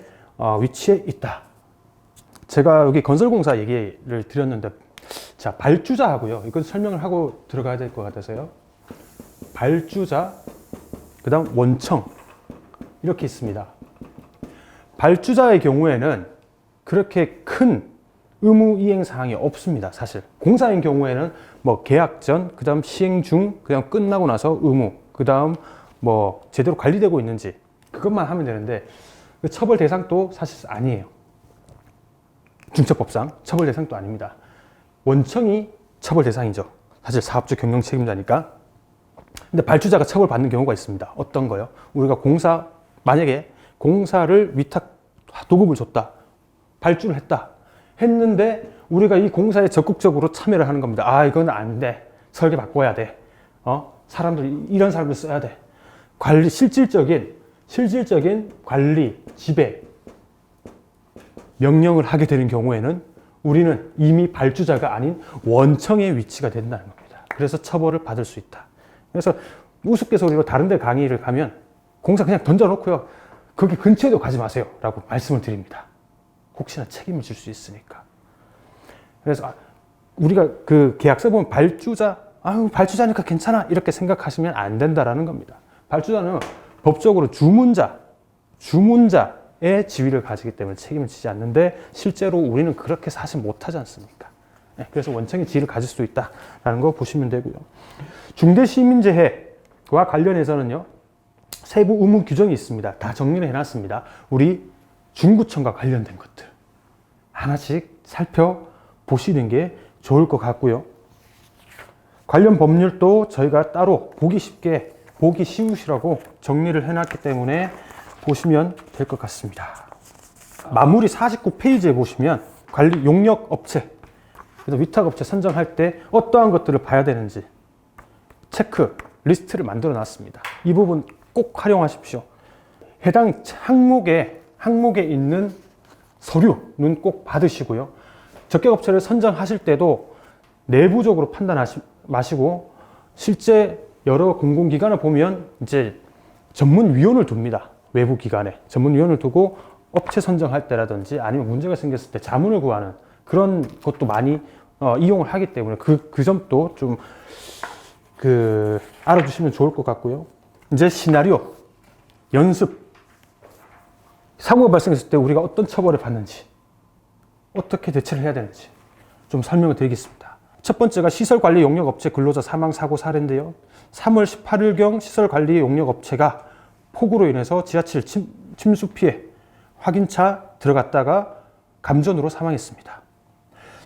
위치에 있다. 제가 여기 건설공사 얘기를 드렸는데, 자, 발주자하고요. 이건 설명을 하고 들어가야 될 것 같아서요. 발주자, 그 다음 원청, 이렇게 있습니다. 발주자의 경우에는 그렇게 큰 의무 이행 사항이 없습니다. 사실 공사인 경우에는 뭐 계약 전, 그 다음 시행 중, 그 다음 끝나고 나서 의무, 그 다음 뭐 제대로 관리되고 있는지 그것만 하면 되는데, 그 처벌 대상도 사실 아니에요. 중처법상 처벌 대상도 아닙니다. 원청이 처벌 대상이죠. 사실 사업주 경영 책임자니까. 근데 발주자가 처벌받는 경우가 있습니다. 어떤 거요? 우리가 만약에 공사를 위탁 도급을 줬다. 발주를 했는데 우리가 이 공사에 적극적으로 참여를 하는 겁니다. 아, 이건 안 돼. 설계 바꿔야 돼. 이런 사람들 써야 돼. 실질적인 관리, 지배, 명령을 하게 되는 경우에는 우리는 이미 발주자가 아닌 원청의 위치가 된다는 겁니다. 그래서 처벌을 받을 수 있다. 그래서 우스갯소리로 다른 데 강의를 가면 공사 그냥 던져놓고요. 거기 근처에도 가지 마세요. 라고 말씀을 드립니다. 혹시나 책임을 질 수 있으니까. 그래서 우리가 그 계약서 보면 발주자니까 괜찮아. 이렇게 생각하시면 안 된다라는 겁니다. 발주자는 법적으로 주문자의 지위를 가지기 때문에 책임을 지지 않는데, 실제로 우리는 그렇게 사실 못하지 않습니까? 그래서 원청의 지위를 가질 수도 있다라는 거 보시면 되고요. 중대시민재해와 관련해서는요, 세부 의무 규정이 있습니다. 다 정리를 해놨습니다. 우리 중구청과 관련된 것들 하나씩 살펴보시는 게 좋을 것 같고요. 관련 법률도 저희가 따로 보기 쉬우시라고 정리를 해놨기 때문에 보시면 될 것 같습니다. 마무리 49페이지에 보시면 관리 용역 업체, 그래서 위탁업체 선정할 때 어떠한 것들을 봐야 되는지 체크 리스트를 만들어 놨습니다. 이 부분 꼭 활용하십시오. 해당 항목에 있는 서류는 꼭 받으시고요. 적격업체를 선정하실 때도 내부적으로 판단하지 마시고, 실제 여러 공공기관을 보면 이제 전문위원을 둡니다. 외부 기관에 전문위원을 두고 업체 선정할 때라든지 아니면 문제가 생겼을 때 자문을 구하는 그런 것도 많이 이용을 하기 때문에 그 점도 좀 알아두시면 좋을 것 같고요. 이제 시나리오, 연습, 사고가 발생했을 때 우리가 어떤 처벌을 받는지, 어떻게 대처를 해야 되는지 좀 설명을 드리겠습니다. 첫 번째가 시설관리 용역업체 근로자 사망 사고 사례인데요. 3월 18일경 시설관리 용역업체가 폭우로 인해서 지하철 침수 피해 확인차 들어갔다가 감전으로 사망했습니다.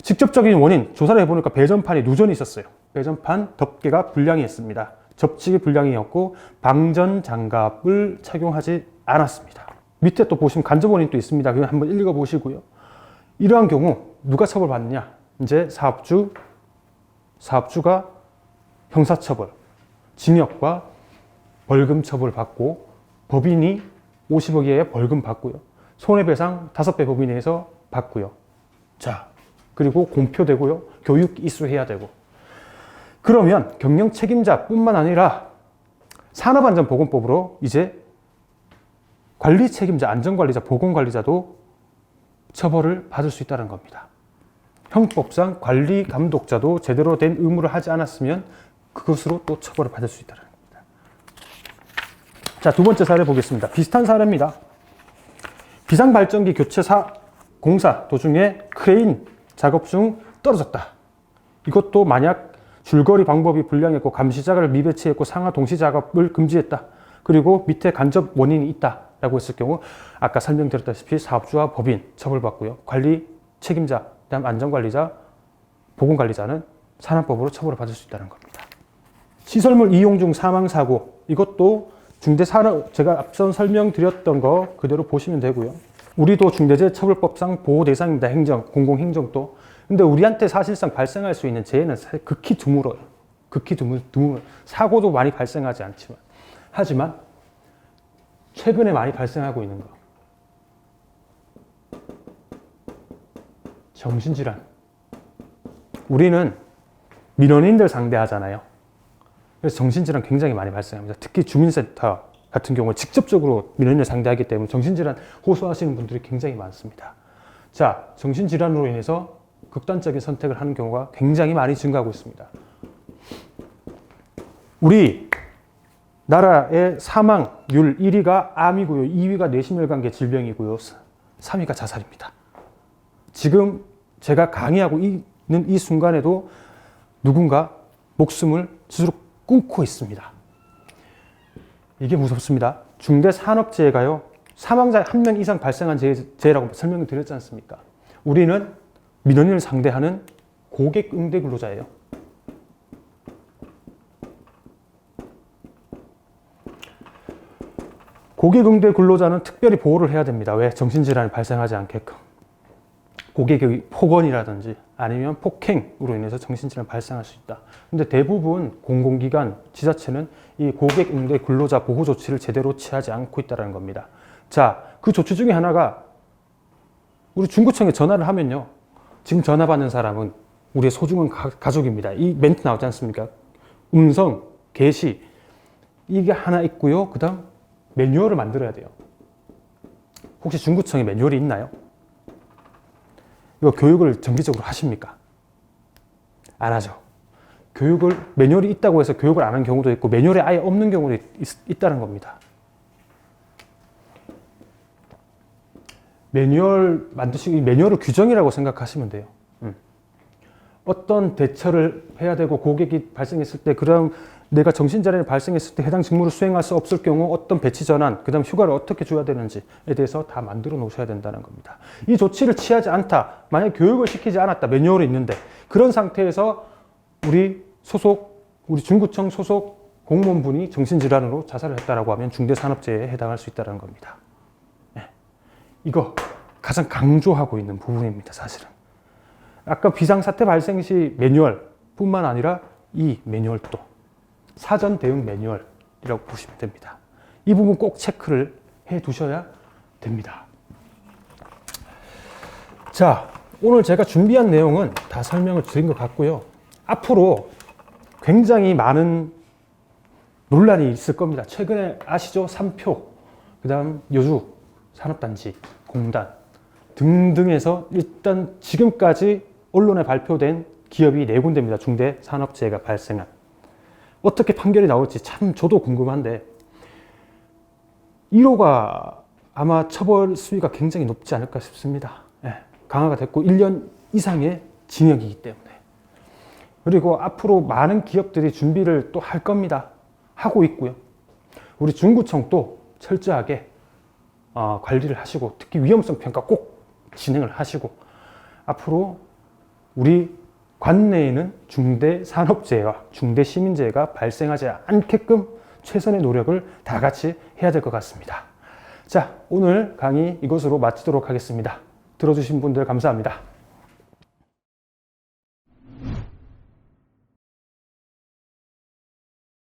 직접적인 원인 조사를 해보니까 배전판에 누전이 있었어요. 배전판 덮개가 불량이었습니다. 접촉이 불량이었고 방전 장갑을 착용하지 않았습니다. 밑에 또 보시면 간접 원인도 있습니다. 그냥 한번 읽어보시고요. 이러한 경우 누가 처벌받느냐? 이제 사업주가 형사처벌, 징역과 벌금 처벌을 받고, 법인이 50억 이하의 벌금 받고요. 손해배상 5배 법인에서 받고요. 자, 그리고 공표되고요. 교육 이수해야 되고. 그러면 경영 책임자뿐만 아니라 산업안전보건법으로 이제 관리 책임자, 안전관리자, 보건관리자도 처벌을 받을 수 있다는 겁니다. 형법상 관리 감독자도 제대로 된 의무를 하지 않았으면 그것으로 또 처벌을 받을 수 있다는 겁니다. 자, 두 번째 사례 보겠습니다. 비슷한 사례입니다. 비상발전기 교체 공사 도중에 크레인 작업 중 떨어졌다. 이것도 만약 줄거리 방법이 불량했고 감시자를 미배치했고 상하 동시 작업을 금지했다. 그리고 밑에 간접 원인이 있다라고 했을 경우 아까 설명드렸다시피 사업주와 법인 처벌받고요. 관리 책임자, 그다음 안전관리자, 보건관리자는 산안법으로 처벌을 받을 수 있다는 겁니다. 시설물 이용 중 사망사고, 이것도 중대산업, 제가 앞선 설명드렸던 거 그대로 보시면 되고요. 우리도 중대재해처벌법상 보호 대상입니다. 행정, 공공행정도. 근데 우리한테 사실상 발생할 수 있는 재해는 극히 드물어요. 극히 드물. 사고도 많이 발생하지 않지만. 하지만 최근에 많이 발생하고 있는 거. 정신질환. 우리는 민원인들 상대하잖아요. 그래서 정신질환 굉장히 많이 발생합니다. 특히 주민센터 같은 경우에 직접적으로 민원인을 상대하기 때문에 정신질환 호소하시는 분들이 굉장히 많습니다. 자, 정신질환으로 인해서 극단적인 선택을 하는 경우가 굉장히 많이 증가하고 있습니다. 우리 나라의 사망률 1위가 암이고요. 2위가 뇌심혈관계 질병이고요. 3위가 자살입니다. 지금 제가 강의하고 있는 이 순간에도 누군가 목숨을 스스로 끊고 있습니다. 이게 무섭습니다. 중대산업재해가요, 사망자 1명 이상 발생한 재해라고 설명을 드렸지 않습니까? 우리는 민원인을 상대하는 고객 응대 근로자예요. 고객 응대 근로자는 특별히 보호를 해야 됩니다. 왜? 정신질환이 발생하지 않게끔. 고객의 폭언이라든지 아니면 폭행으로 인해서 정신질환이 발생할 수 있다. 근데 대부분 공공기관, 지자체는 이 고객 응대 근로자 보호 조치를 제대로 취하지 않고 있다는 겁니다. 자, 그 조치 중에 하나가 우리 중구청에 전화를 하면요. 지금 전화 받는 사람은 우리의 소중한 가족입니다. 이 멘트 나오지 않습니까? 음성, 게시, 이게 하나 있고요. 그 다음 매뉴얼을 만들어야 돼요. 혹시 중구청에 매뉴얼이 있나요? 이거 교육을 정기적으로 하십니까? 안 하죠. 교육을, 매뉴얼이 있다고 해서 교육을 안 한 경우도 있고 매뉴얼이 아예 없는 경우도 있다는 겁니다. 매뉴얼 만드시고, 이 매뉴얼을 규정이라고 생각하시면 돼요. 어떤 대처를 해야 되고 고객이 발생했을 때, 그다음 내가 정신질환이 발생했을 때 해당 직무를 수행할 수 없을 경우 어떤 배치 전환, 그다음 휴가를 어떻게 줘야 되는지에 대해서 다 만들어 놓으셔야 된다는 겁니다. 이 조치를 취하지 않다, 만약 교육을 시키지 않았다, 매뉴얼이 있는데 그런 상태에서 우리 중구청 소속 공무원분이 정신질환으로 자살을 했다라고 하면 중대산업재해에 해당할 수 있다는 겁니다. 네. 이거 가장 강조하고 있는 부분입니다, 사실은. 아까 비상사태 발생 시 매뉴얼뿐만 아니라 이 매뉴얼도 사전 대응 매뉴얼이라고 보시면 됩니다. 이 부분 꼭 체크를 해 두셔야 됩니다. 자, 오늘 제가 준비한 내용은 다 설명을 드린 것 같고요. 앞으로 굉장히 많은 논란이 있을 겁니다. 최근에 아시죠? 3표, 그 다음 여주 산업단지, 공단 등등에서 일단 지금까지 언론에 발표된 기업이 4군데입니다. 중대산업재해가 발생한. 어떻게 판결이 나올지 참 저도 궁금한데 1호가 아마 처벌 수위가 굉장히 높지 않을까 싶습니다. 네, 강화가 됐고 1년 이상의 징역이기 때문에. 그리고 앞으로 많은 기업들이 준비를 또 할 겁니다. 하고 있고요. 우리 중구청도 철저하게 관리를 하시고 특히 위험성 평가 꼭 진행을 하시고 앞으로 우리 관내에는 중대산업재해와 중대시민재해가 발생하지 않게끔 최선의 노력을 다 같이 해야 될 것 같습니다. 자, 오늘 강의 이것으로 마치도록 하겠습니다. 들어주신 분들 감사합니다.